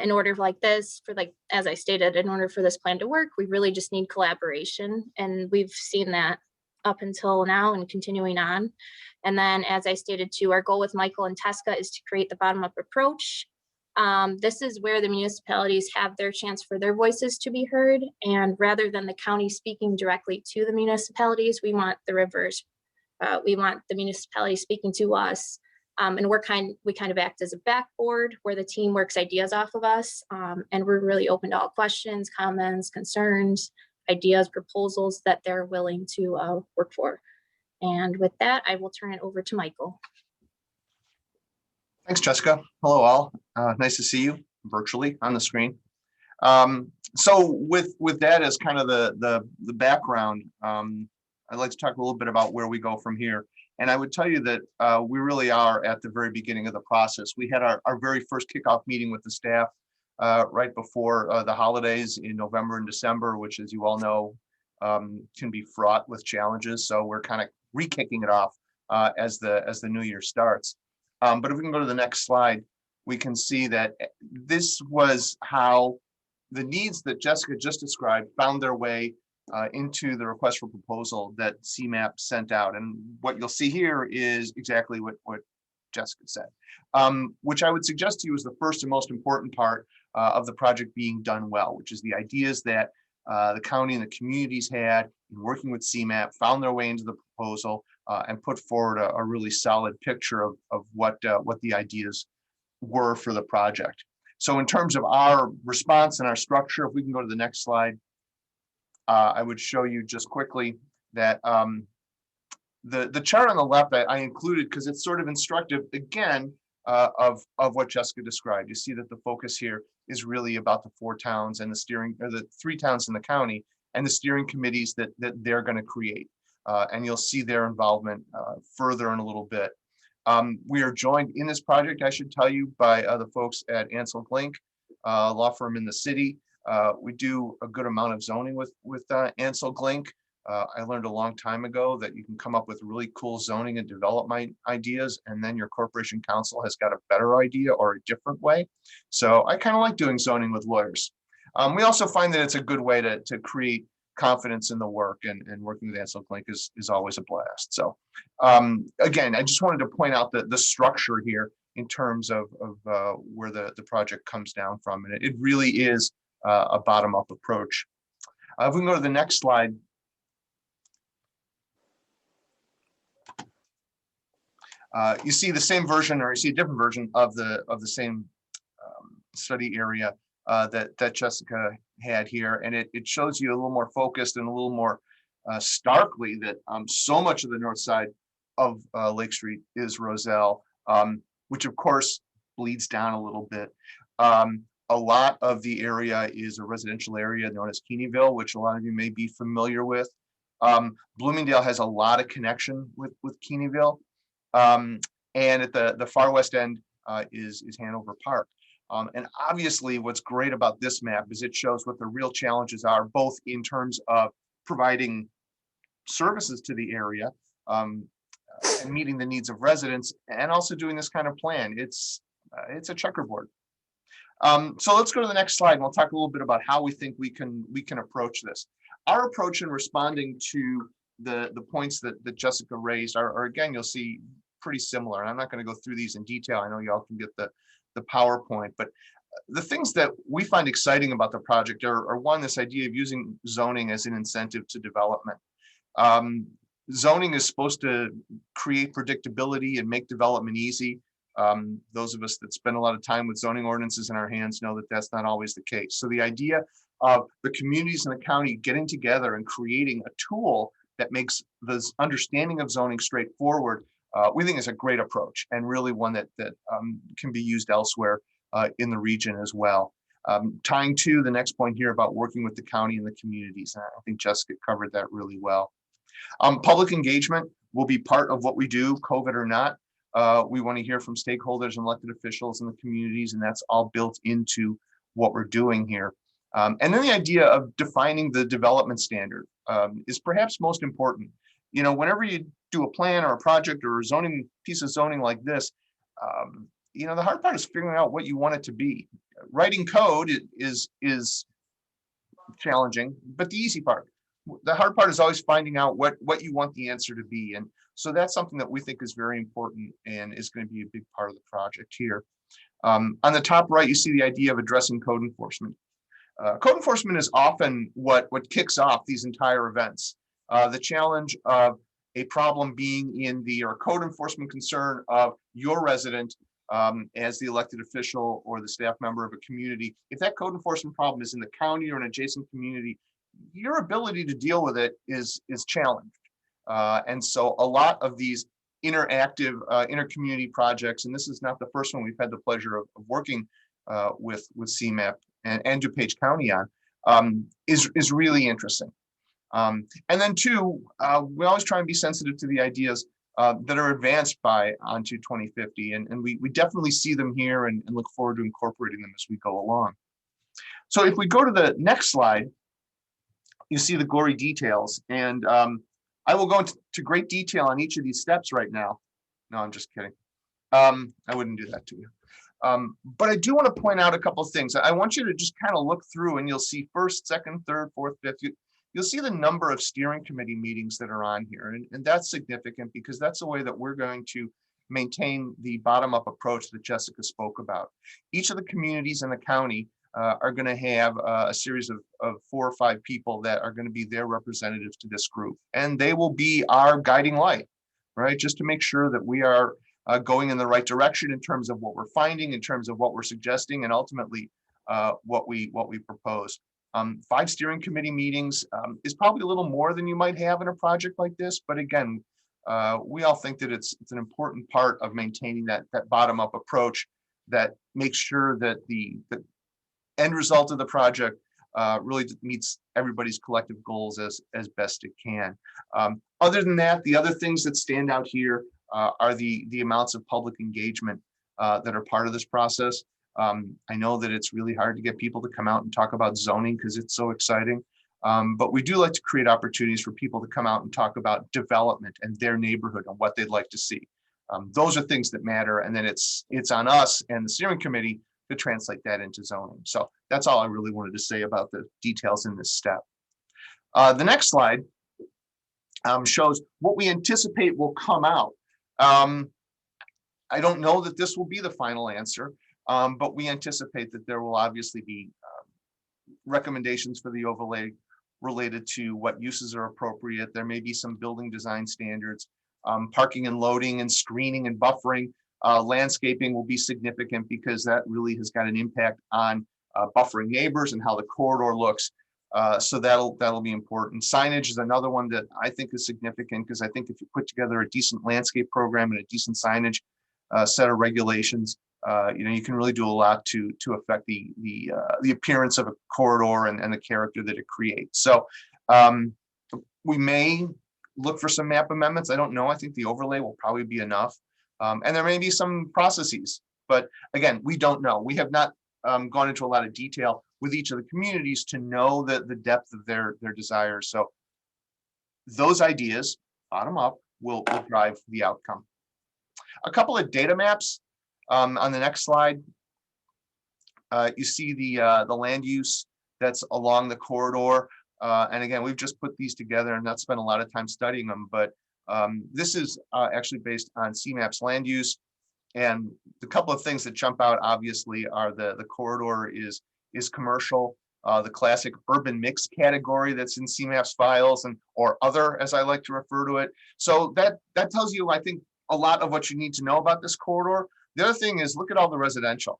in order like this, for like, as I stated, in order for this plan to work, we really just need collaboration. And we've seen that up until now and continuing on. And then, as I stated too, our goal with Michael and Tesca is to create the bottom-up approach. This is where the municipalities have their chance for their voices to be heard. And rather than the county speaking directly to the municipalities, we want the reverse. We want the municipality speaking to us. And we kind of act as a backboard where the team works ideas off of us. And we're really open to all questions, comments, concerns, ideas, proposals that they're willing to work for. And with that, I will turn it over to Michael. Thanks, Jessica. Hello, all. Nice to see you virtually on the screen. So with that as kind of the background, I'd like to talk a little bit about where we go from here. And I would tell you that we really are at the very beginning of the process. We had our very first kickoff meeting with the staff right before the holidays in November and December, which, as you all know, can be fraught with challenges. So we're kind of re-kicking it off as the new year starts. But if we can go to the next slide, we can see that this was how the needs that Jessica just described found their way into the request for proposal that CMAP sent out. And what you'll see here is exactly what Jessica said, which I would suggest to you is the first and most important part of the project being done well, which is the ideas that the county and the communities had in working with CMAP, found their way into the proposal and put forward a really solid picture of what the ideas were for the project. So in terms of our response and our structure, if we can go to the next slide, I would show you just quickly that the chart on the left I included because it's sort of instructive again of what Jessica described. You see that the focus here is really about the 4 towns and the 3 towns in the county and the steering committees that they're going to create. And you'll see their involvement further in a little bit. We are joined in this project, I should tell you, by the folks at Ansel Glink, law firm in the city. We do a good amount of zoning with Ansel Glink. I learned a long time ago that you can come up with really cool zoning and development ideas, and then your corporation counsel has got a better idea or a different way. So I kind of like doing zoning with lawyers. We also find that it's a good way to create confidence in the work, and working with Ansel Glink is always a blast. So again, I just wanted to point out the structure here in terms of where the project comes down from. And it really is a bottom-up approach. If we can go to the next slide. You see the same version, or you see a different version of the same study area that Jessica had here, and it shows you a little more focused and a little more starkly that so much of the north side of Lake Street is Roselle, which of course bleeds down a little bit. A lot of the area is a residential area known as Keeneyville, which a lot of you may be familiar with. Bloomingdale has a lot of connection with Keeneyville. And at the far west end is Hanover Park. And obviously what's great about this map is it shows what the real challenges are, both in terms of providing services to the area and meeting the needs of residents, and also doing this kind of plan. It's a checkerboard. So let's go to the next slide, and we'll talk a little bit about how we think we can approach this. Our approach in responding to the points that Jessica raised are again, you'll see pretty similar. And I'm not going to go through these in detail. I know y'all can get the PowerPoint, but the things that we find exciting about the project are one, this idea of using zoning as an incentive to development. Zoning is supposed to create predictability and make development easy. Those of us that spend a lot of time with zoning ordinances in our hands know that that's not always the case. So the idea of the communities in the county getting together and creating a tool that makes the understanding of zoning straightforward, we think is a great approach, and really one that can be used elsewhere in the region as well. Tying to the next point here about working with the county and the communities, and I think Jessica covered that really well. Public engagement will be part of what we do, COVID or not. We want to hear from stakeholders and elected officials in the communities, and that's all built into what we're doing here. And then the idea of defining the development standard is perhaps most important. You know, whenever you do a plan or a project or a zoning piece of zoning like this, you know, the hard part is figuring out what you want it to be. Writing code is challenging, but the easy part. The hard part is always finding out what you want the answer to be. And so that's something that we think is very important and is going to be a big part of the project here. On the top right, you see the idea of addressing code enforcement. Code enforcement is often what kicks off these entire events. The challenge of a problem being in the code enforcement concern of your resident as the elected official or the staff member of a community. If that code enforcement problem is in the county or an adjacent community, your ability to deal with it is challenged. And so a lot of these interactive inter-community projects, and this is not the first one we've had the pleasure of working with CMAP and DuPage County on, is really interesting. And then two, we always try and be sensitive to the ideas that are advanced by ON2 2050, and we definitely see them here and look forward to incorporating them as we go along. So if we go to the next slide, you see the gory details, and I will go into great detail on each of these steps right now. No, I'm just kidding. I wouldn't do that to you. But I do want to point out a couple of things. I want you to just kind of look through, and you'll see first, second, third, fourth, fifth. You'll see the number of steering committee meetings that are on here, and that's significant because that's the way that we're going to maintain the bottom-up approach that Jessica spoke about. Each of the communities in the county are going to have a series of 4 or 5 people that are going to be their representatives to this group, and they will be our guiding light, right? Just to make sure that we are going in the right direction in terms of what we're finding, in terms of what we're suggesting, and ultimately what we propose. 5 steering committee meetings is probably a little more than you might have in a project like this, but again, we all think that it's an important part of maintaining that bottom-up approach that makes sure that the end result of the project really meets everybody's collective goals as best it can. Other than that, the other things that stand out here are the amounts of public engagement that are part of this process. I know that it's really hard to get people to come out and talk about zoning because it's so exciting, but we do like to create opportunities for people to come out and talk about development and their neighborhood and what they'd like to see. Those are things that matter, and then it's on us and the steering committee to translate that into zoning. So that's all I really wanted to say about the details in this step. The next slide shows what we anticipate will come out. I don't know that this will be the final answer, but we anticipate that there will obviously be recommendations for the overlay related to what uses are appropriate. There may be some building design standards, parking and loading and screening and buffering. Landscaping will be significant because that really has got an impact on buffering neighbors and how the corridor looks. So that'll be important. Signage is another one that I think is significant, because I think if you put together a decent landscape program and a decent signage set of regulations, you can really do a lot to affect the appearance of a corridor and the character that it creates. So we may look for some map amendments. I don't know. I think the overlay will probably be enough. And there may be some processes, but again, we don't know. We have not gone into a lot of detail with each of the communities to know the depth of their desires. So those ideas, bottom up, will drive the outcome. A couple of data maps on the next slide. You see the land use that's along the corridor. And again, we've just put these together and not spent a lot of time studying them, but this is actually based on CMAP's land use. And the couple of things that jump out obviously are the corridor is commercial, the classic urban mix category that's in CMAP's files, and or other, as I like to refer to it. So that tells you, I think, a lot of what you need to know about this corridor. The other thing is, look at all the residential.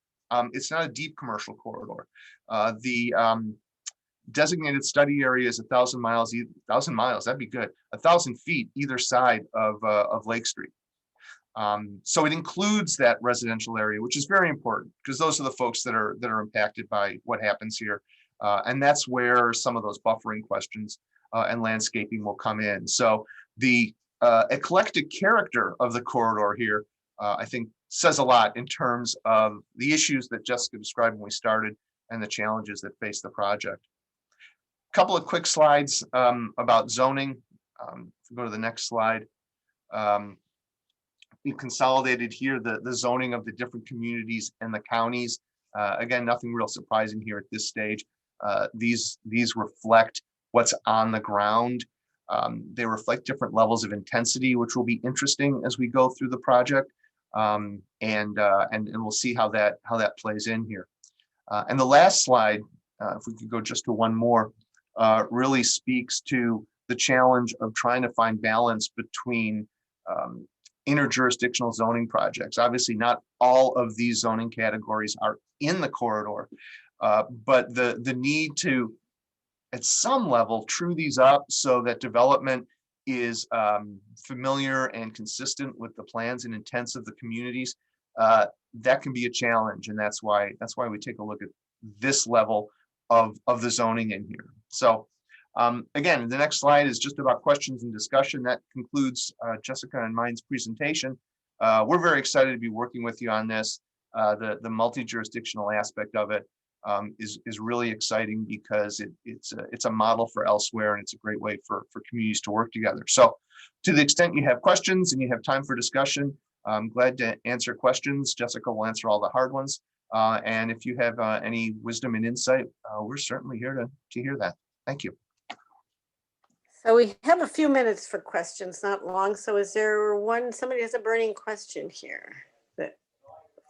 It's not a deep commercial corridor. The designated study area is 1,000 miles, 1,000 miles, that'd be good, 1,000 feet either side of Lake Street. So it includes that residential area, which is very important, because those are the folks that are impacted by what happens here. And that's where some of those buffering questions and landscaping will come in. So the eclectic character of the corridor here, I think, says a lot in terms of the issues that Jessica described when we started and the challenges that face the project. A couple of quick slides about zoning. If we go to the next slide. We've consolidated here the zoning of the different communities and the counties. Again, nothing real surprising here at this stage. These reflect what's on the ground. They reflect different levels of intensity, which will be interesting as we go through the project. And we'll see how that plays in here. And the last slide, if we could go just to one more, really speaks to the challenge of trying to find balance between interjurisdictional zoning projects. Obviously, not all of these zoning categories are in the corridor, but the need to, at some level, true these up so that development is familiar and consistent with the plans and intents of the communities, that can be a challenge, and that's why we take a look at this level of the zoning in here. So again, the next slide is just about questions and discussion. That concludes Jessica and mine's presentation. We're very excited to be working with you on this. The multi-jurisdictional aspect of it is really exciting, because it's a model for elsewhere, and it's a great way for communities to work together. So to the extent you have questions and you have time for discussion, I'm glad to answer questions. Jessica will answer all the hard ones. And if you have any wisdom and insight, we're certainly here to hear that. Thank you. So we have a few minutes for questions, not long. So is there somebody has a burning question here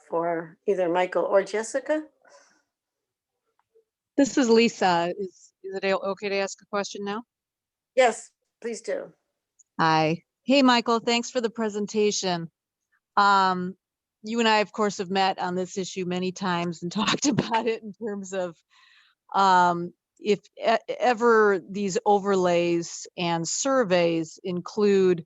for either Michael or Jessica? This is Lisa. Is it okay to ask a question now? Yes, please do. Hi. Hey, Michael, thanks for the presentation. You and I, of course, have met on this issue many times and talked about it in terms of if ever these overlays and surveys include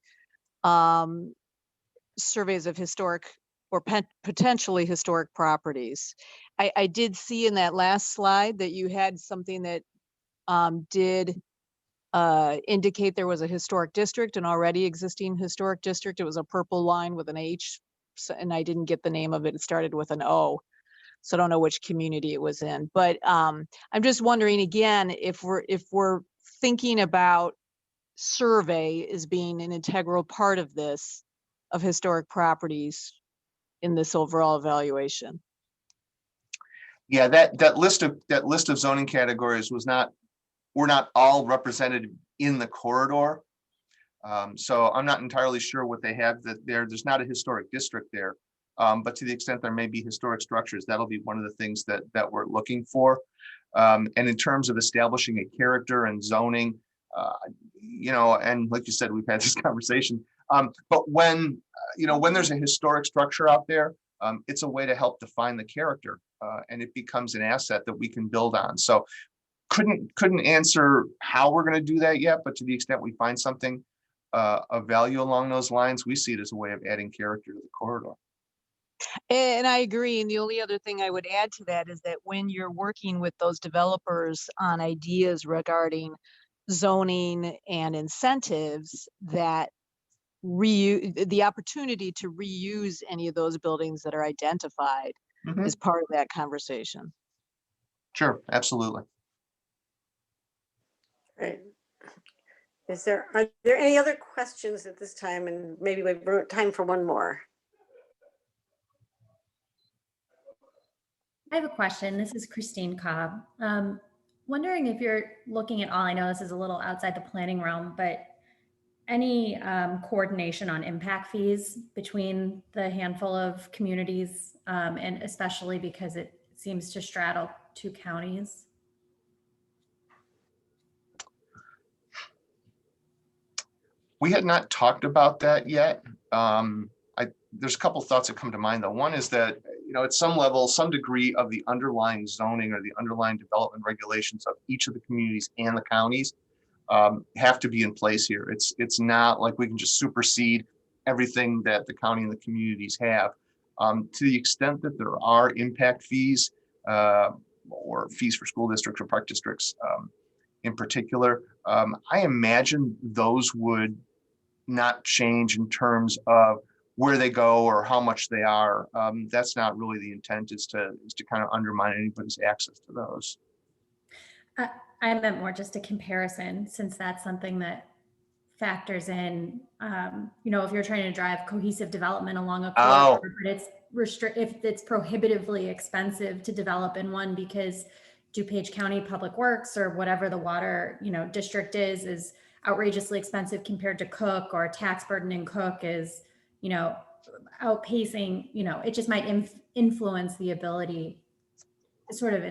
surveys of historic or potentially historic properties. I did see in that last slide that you had something that did indicate there was a historic district, an already existing historic district. It was a purple line with an H, and I didn't get the name of it. It started with an O. So I don't know which community it was in, but I'm just wondering again, if we're thinking about survey as being an integral part of this, of historic properties in this overall evaluation. Yeah, that list of zoning categories were not all represented in the corridor. So I'm not entirely sure what they have there's not a historic district there. But to the extent there may be historic structures, that'll be one of the things that we're looking for. And in terms of establishing a character and zoning, and like you said, we've had this conversation. But when there's a historic structure out there, it's a way to help define the character, and it becomes an asset that we can build on. So couldn't answer how we're going to do that yet, but to the extent we find something of value along those lines, we see it as a way of adding character to the corridor. And I agree. And the only other thing I would add to that is that when you're working with those developers on ideas regarding zoning and incentives, that the opportunity to reuse any of those buildings that are identified is part of that conversation. Sure, absolutely. Right. Are there any other questions at this time? And maybe we've time for one more. I have a question. This is Christine Cobb. Wondering if you're looking at all, I know this is a little outside the planning realm, but any coordination on impact fees between the handful of communities, and especially because it seems to straddle 2 counties? We had not talked about that yet. There's a couple thoughts that come to mind though. One is that, at some level, some degree of the underlying zoning or the underlying development regulations of each of the communities and the counties have to be in place here. It's not like we can just supersede everything that the county and the communities have. To the extent that there are impact fees or fees for school districts or park districts in particular, I imagine those would not change in terms of where they go or how much they are. That's not really the intent, is to kind of undermine anybody's access to those. I meant more just a comparison, since that's something that factors in, if you're trying to drive cohesive development along a corridor, but if it's prohibitively expensive to develop in one because DuPage County Public Works or whatever the water, district is outrageously expensive compared to Cook, or tax burden in Cook is, outpacing, it just might influence the ability to sort of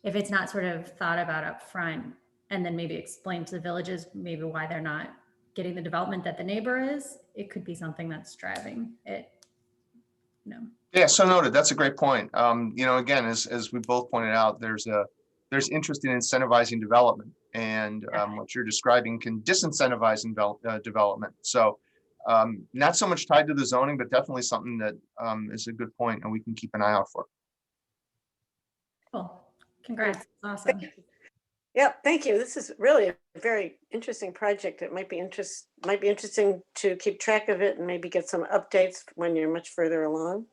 if it's not sort of thought about up front, and then maybe explain to the villages maybe why they're not getting the development that the neighbor is, it could be something that's driving it. Yeah, so noted. That's a great point. Again, as we both pointed out, there's interest in incentivizing development, and what you're describing can disincentivize development. So not so much tied to the zoning, but definitely something that is a good point and we can keep an eye out for. Cool. Congrats. Awesome. Yep, thank you. This is really a very interesting project. It might be interesting to keep track of it and maybe get some updates when you're much further along.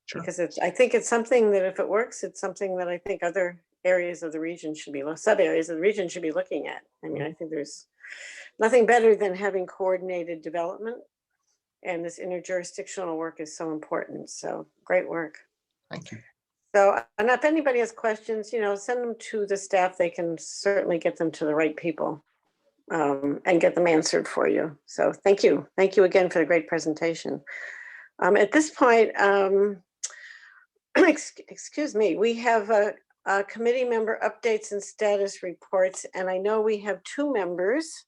Sure. Because I think it's something that, if it works, it's something that I think other areas of the region should be, sub-areas of the region should be looking at. I mean, I think there's nothing better than having coordinated development, and this interjurisdictional work is so important. So great work. Thank you. So, and if anybody has questions, send them to the staff. They can certainly get them to the right people and get them answered for you. So thank you. Thank you again for the great presentation. At this point, excuse me, we have a committee member updates and status reports. And I know we have 2 members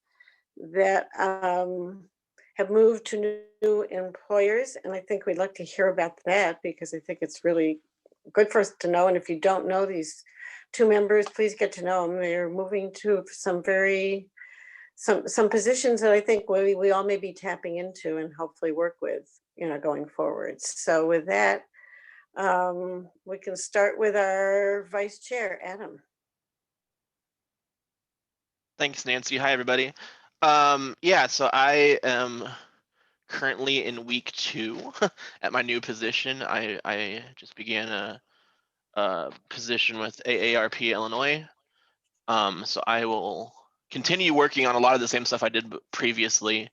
that have moved to new employers. And I think we'd like to hear about that, because I think it's really good for us to know. And if you don't know these 2 members, please get to know them. They're moving to some positions that I think we all may be tapping into and hopefully work with, going forward. So with that, we can start with our vice chair, Adam. Thanks, Nancy. Hi, everybody. So I am currently in week 2 at my new position. I just began a position with AARP Illinois. So I will continue working on a lot of the same stuff I did previously.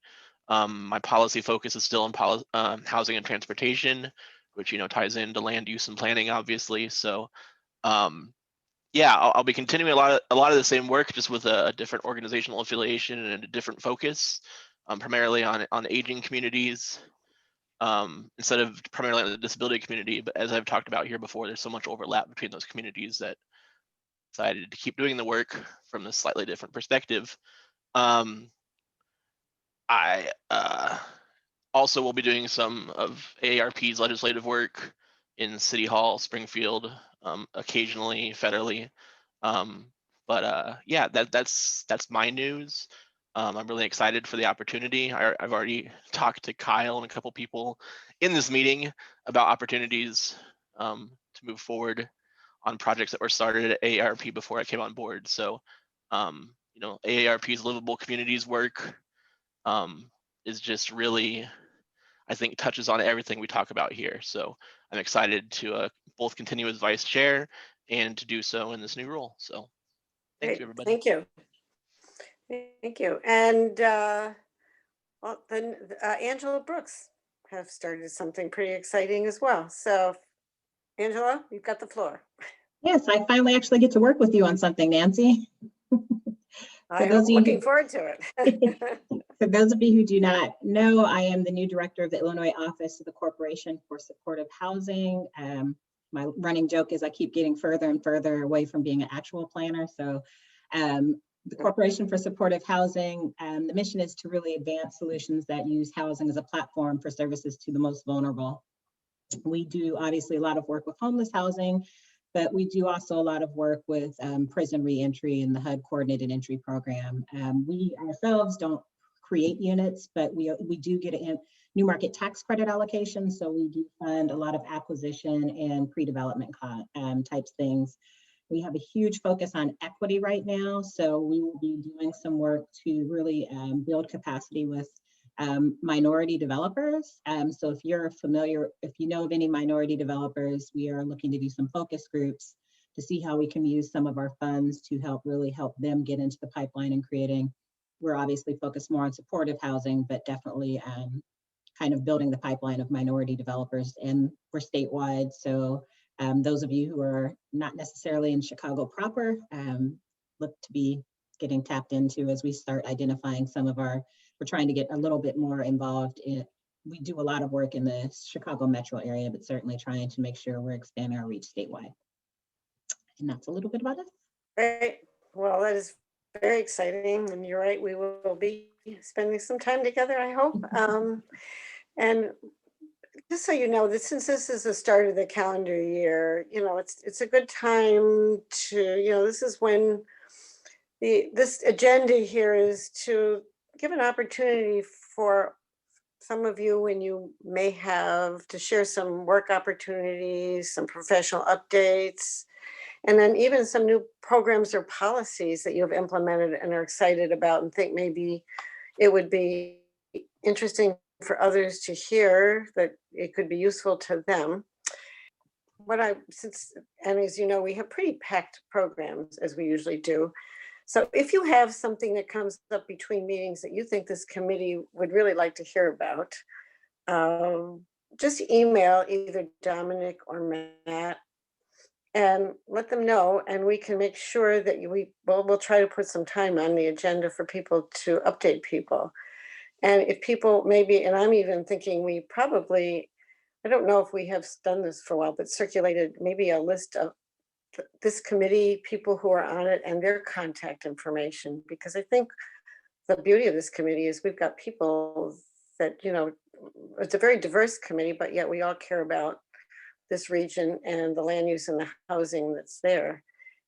My policy focus is still on housing and transportation, which ties into land use and planning, obviously. So I'll be continuing a lot of the same work, just with a different organizational affiliation and a different focus, primarily on aging communities, instead of primarily on the disability community. But as I've talked about here before, there's so much overlap between those communities that I decided to keep doing the work from a slightly different perspective. Also, we'll be doing some of AARP's legislative work in City Hall, Springfield, occasionally federally. Yeah, that's my news. I'm really excited for the opportunity. I've already talked to Kyle and a couple people in this meeting about opportunities to move forward on projects that were started at AARP before I came on board. So, you know, AARP's Livable Communities work is just really, I think, touches on everything we talk about here. So I'm excited to both continue as vice chair and to do so in this new role. So thank you, everybody. Thank you. Thank you. And well, then Angela Brooks have started something pretty exciting as well. So Angela, you've got the floor. Yes, I finally actually get to work with you on something, Nancy. I'm looking forward to it. For those of you who do not know, I am the new director of the Illinois Office of the Corporation for Supportive Housing. My running joke is I keep getting further and further away from being an actual planner. So the Corporation for Supportive Housing, the mission is to really advance solutions that use housing as a platform for services to the most vulnerable. We do obviously a lot of work with homeless housing, but we do also a lot of work with prison reentry and the HUD Coordinated Entry Program. We ourselves don't create units, but we do get a new market tax credit allocation. So we do fund a lot of acquisition and pre-development types things. We have a huge focus on equity right now. So we will be doing some work to really build capacity with minority developers. So if you're familiar, if you know of any minority developers, we are looking to do some focus groups to see how we can use some of our funds to really help them get into the pipeline and creating. We're obviously focused more on supportive housing, but definitely kind of building the pipeline of minority developers, and we're statewide. So those of you who are not necessarily in Chicago proper, look to be getting tapped into as we start identifying some of our, we're trying to get a little bit more involved in, we do a lot of work in the Chicago metro area, but certainly trying to make sure we're expanding our reach statewide. And that's a little bit about it. Great. Well, that is very exciting. And you're right, we will be spending some time together, I hope. And just so you know, that since this is the start of the calendar year, you know, it's a good time to, you know, this is when this agenda here is to give an opportunity for some of you when you may have to share some work opportunities, some professional updates, and then even some new programs or policies that you've implemented and are excited about and think maybe it would be interesting for others to hear, that it could be useful to them. And as you know, we have pretty packed programs as we usually do. So if you have something that comes up between meetings that you think this committee would really like to hear about, just email either Dominic or Matt and let them know, and we can make sure that we'll try to put some time on the agenda for people to update people. And if people maybe, and I'm even thinking we probably, I don't know if we have done this for a while, but circulated maybe a list of this committee, people who are on it and their contact information, because I think the beauty of this committee is we've got people that, you know, it's a very diverse committee, but yet we all care about this region and the land use and the housing that's there.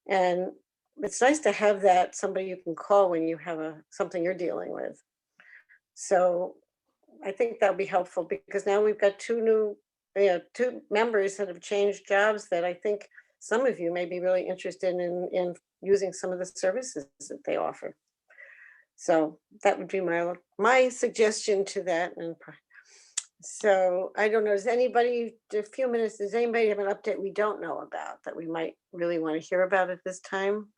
And it's nice to have that somebody you can call when you have something you're dealing with. So I think that'll be helpful, because now we've got two members that have changed jobs that I think some of you may be really interested in using some of the services that they offer. So that would be my suggestion to that. And so I don't know, does anybody have an update we don't know about that we might really want to hear about at this time?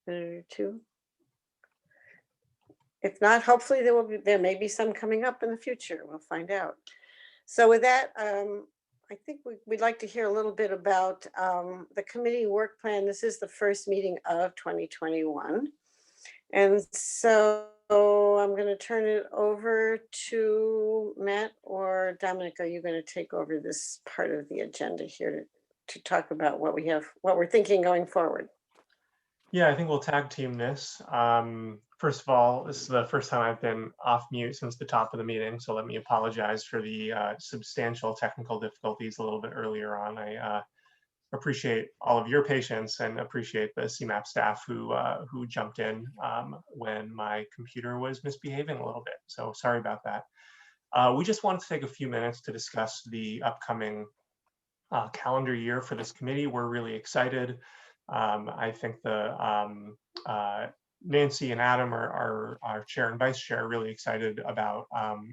Or two? If not, hopefully there may be some coming up in the future. We'll find out. So with that, I think we'd like to hear a little bit about the committee work plan. This is the first meeting of 2021. And so I'm going to turn it over to Matt or Dominic. Are you going to take over this part of the agenda here to talk about what we're thinking going forward? Yeah, I think we'll tag team this. First of all, this is the first time I've been off mute since the top of the meeting, so let me apologize for the substantial technical difficulties a little bit earlier on. I appreciate all of your patience and appreciate the CMAP staff who jumped in when my computer was misbehaving a little bit. So sorry about that. We just wanted to take a few minutes to discuss the upcoming calendar year for this committee. We're really excited. I think Nancy and Adam, our chair and vice chair, are really excited about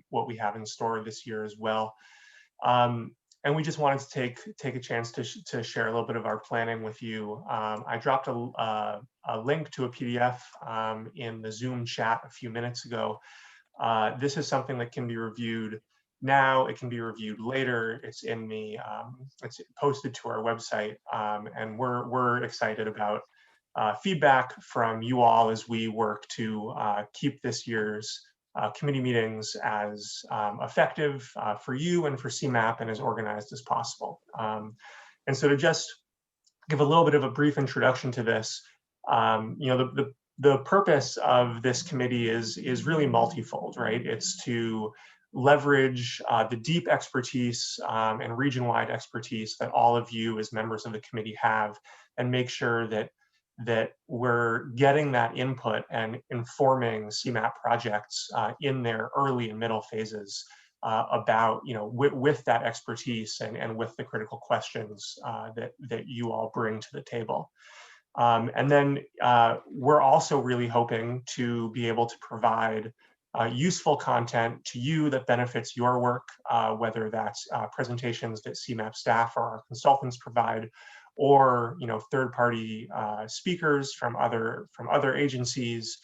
what we have in store this year as well. And we just wanted to take a chance to share a little bit of our planning with you. I dropped a link to a PDF in the Zoom chat a few minutes ago. This is something that can be reviewed now. It can be reviewed later. It's in the it's posted to our website, and we're excited about feedback from you all as we work to keep this year's committee meetings as effective for you and for CMAP and as organized as possible. And so to just give a little bit of a brief introduction to this, the purpose of this committee is really multifold, right? It's to leverage the deep expertise and region-wide expertise that all of you as members of the committee have, and make sure that we're getting that input and informing CMAP projects in their early and middle phases about, with that expertise and with the critical questions that you all bring to the table. And then we're also really hoping to be able to provide useful content to you that benefits your work, whether that's presentations that CMAP staff or our consultants provide, or third-party speakers from other agencies,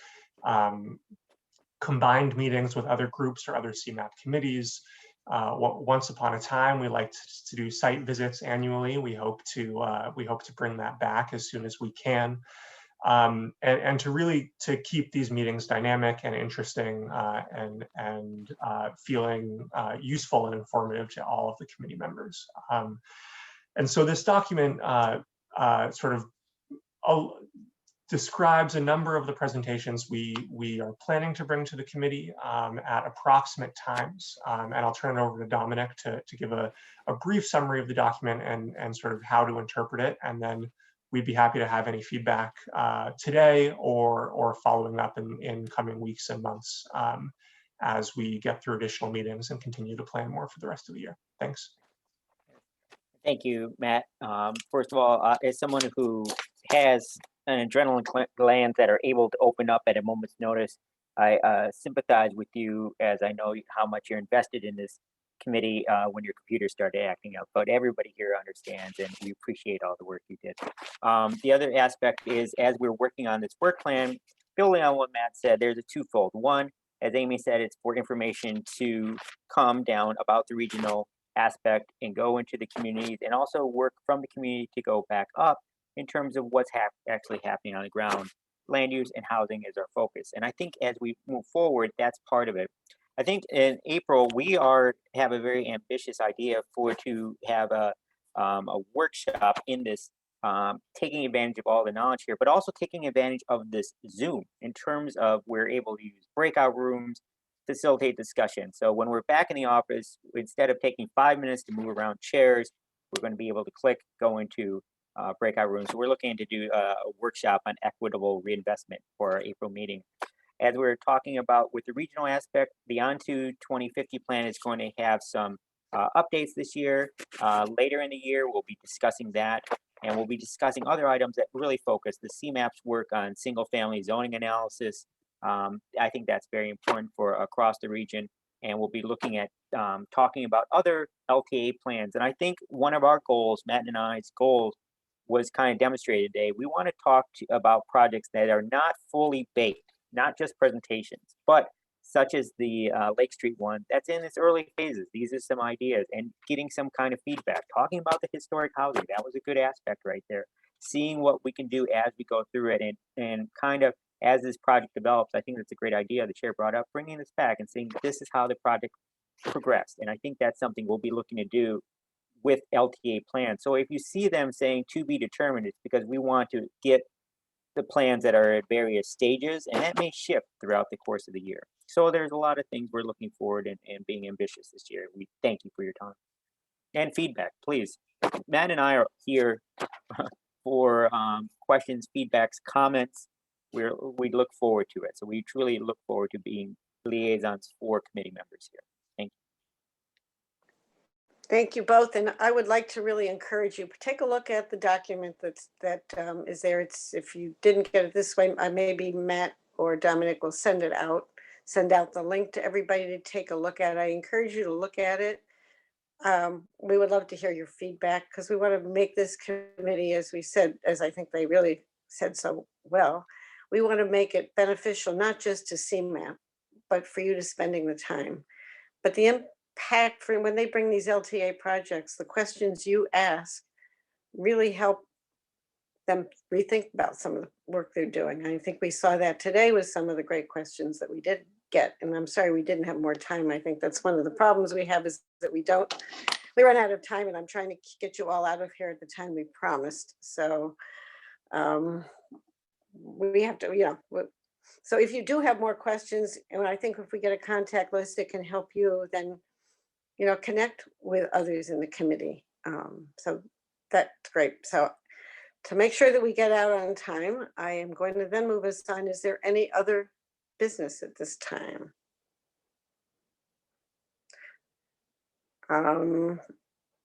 combined meetings with other groups or other CMAP committees. Once upon a time, we liked to do site visits annually. We hope to bring that back as soon as we can, and to keep these meetings dynamic and interesting and feeling useful and informative to all of the committee members. And so this document describes a number of the presentations we are planning to bring to the committee at approximate times. And I'll turn it over to Dominic to give a brief summary of the document and sort of how to interpret it. And then we'd be happy to have any feedback today or following up in coming weeks and months as we get through additional meetings and continue to plan more for the rest of the year. Thanks. Thank you, Matt. First of all, as someone who has an adrenaline glands that are able to open up at a moment's notice, I sympathize with you, as I know how much you're invested in this committee when your computer started acting up. But everybody here understands, and we appreciate all the work you did. The other aspect is, as we're working on this work plan, building on what Matt said, there's a twofold. One, as Amy said, it's for information to come down about the regional aspect and go into the communities, and also work from the community to go back up in terms of what's actually happening on the ground. Land use and housing is our focus. And I think as we move forward, that's part of it. I think in April, we have a very ambitious idea to have a workshop in this, taking advantage of all the knowledge here, but also taking advantage of this Zoom in terms of we're able to use breakout rooms, facilitate discussion. So when we're back in the office, instead of taking 5 minutes to move around chairs, we're going to be able to go into breakout rooms. So we're looking to do a workshop on equitable reinvestment for our April meeting. As we're talking about with the regional aspect, the On2 2050 plan is going to have some updates this year. Later in the year, we'll be discussing that, and we'll be discussing other items that really focus the CMAP's work on single-family zoning analysis. I think that's very important for across the region, and we'll be looking at talking about other LTA plans. And I think one of our goals, Matt and I's goals, was kind of demonstrated today. We want to talk about projects that are not fully baked, not just presentations, but such as the Lake Street one that's in its early phases. These are some ideas, and getting some kind of feedback, talking about the historic housing. That was a good aspect right there. Seeing what we can do as we go through it, and kind of as this project develops. I think that's a great idea the chair brought up, bringing this back and saying this is how the project progressed. And I think that's something we'll be looking to do with LTA plans. So if you see them saying to be determined, it's because we want to get the plans that are at various stages, and that may shift throughout the course of the year. So there's a lot of things we're looking forward and being ambitious this year. We thank you for your time and feedback, please. Matt and I are here for questions, feedbacks, comments. We look forward to it. So we truly look forward to being liaisons for committee members here. Thank you. Thank you both. And I would like to really encourage you, take a look at the document that is there. It's, if you didn't get it this way, maybe Matt or Dominic will send out the link to everybody to take a look at. I encourage you to look at it. We would love to hear your feedback because we want to make this committee, as we said, as I think they really said so well, we want to make it beneficial, not just to CMAP, but for you to spending the time. But the impact for when they bring these LTA projects, the questions you ask really help them rethink about some of the work they're doing. I think we saw that today with some of the great questions that we did get. And I'm sorry we didn't have more time. I think that's one of the problems we have is that we run out of time, and I'm trying to get you all out of here at the time we promised. So we have to, so if you do have more questions, and I think if we get a contact list that can help you, then, connect with others in the committee. So that's great. So to make sure that we get out on time, I am going to then move us on. Is there any other business at this time?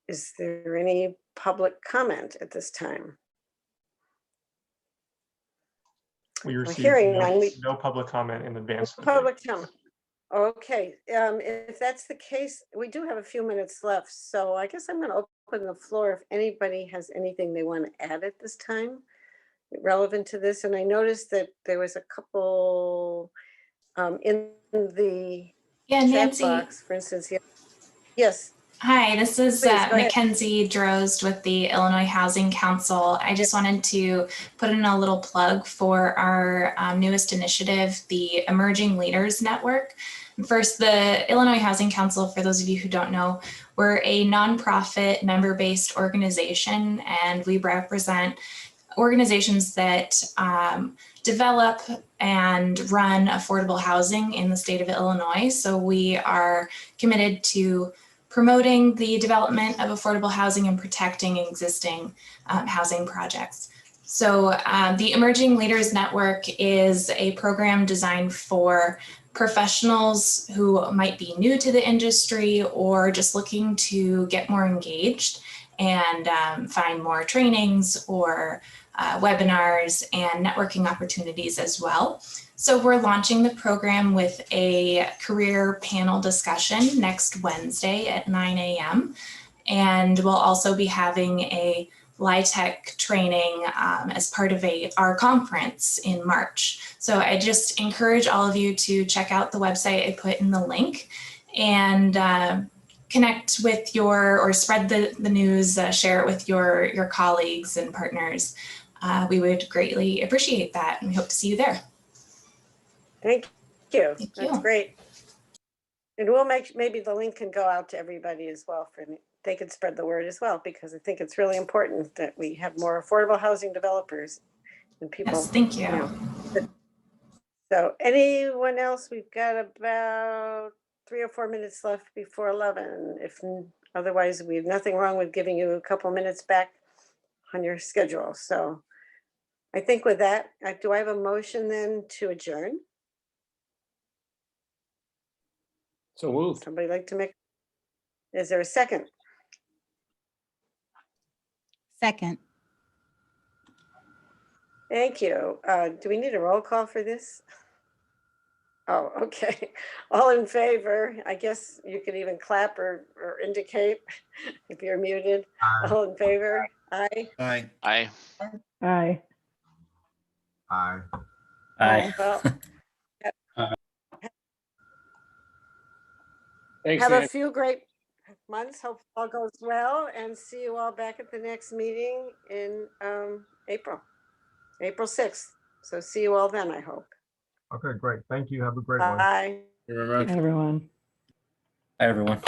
Is there any public comment at this time? We received hearing no public comment in advance. Public comment. Okay, if that's the case, we do have a few minutes left. So I guess I'm going to open the floor if anybody has anything they want to add at this time relevant to this. And I noticed that there was a couple in the chat Nancy. box, for instance. Yes. Hi, this is Please, go ahead. Mackenzie Drozd with the Illinois Housing Council. I just wanted to put in a little plug for our newest initiative, the Emerging Leaders Network. First, the Illinois Housing Council, for those of you who don't know, we're a nonprofit member-based organization, and we represent organizations that develop and run affordable housing in the state of Illinois. So we are committed to promoting the development of affordable housing and protecting existing housing projects. So the Emerging Leaders Network is a program designed for professionals who might be new to the industry or just looking to get more engaged and find more trainings or webinars and networking opportunities as well. So we're launching the program with a career panel discussion next Wednesday at 9 a.m. And we'll also be having a LIHTC training as part of our conference in March. So I just encourage all of you to check out the website I put in the link and connect with or spread the news, share it with your colleagues and partners. We would greatly appreciate that, and we hope to see you there. Thank you. That's great. And we'll maybe the link can go out to everybody as well, they can spread the word as well, because I think it's really important that we have more affordable housing developers and people. Yes, thank you. So anyone else? We've got about 3 or 4 minutes left before 11. Otherwise, we have nothing wrong with giving you a couple minutes back on your schedule. So I think with that, do I have a motion then to adjourn? So moved. Somebody like to make, is there a second? Second. Thank you. Do we need a roll call for this? Oh, okay. All in favor? I guess you could even clap or indicate if you're muted. All in favor? Aye. Aye. Aye. Aye. Aye. Aye. Well, Thanks, have a Nancy. few great months. Hope all goes well, and see you all back at the next meeting in April 6th. So see you all then, I hope. Okay, great. Thank you. Have a great one. Bye. Thank you very much. Everyone. Hi, everyone.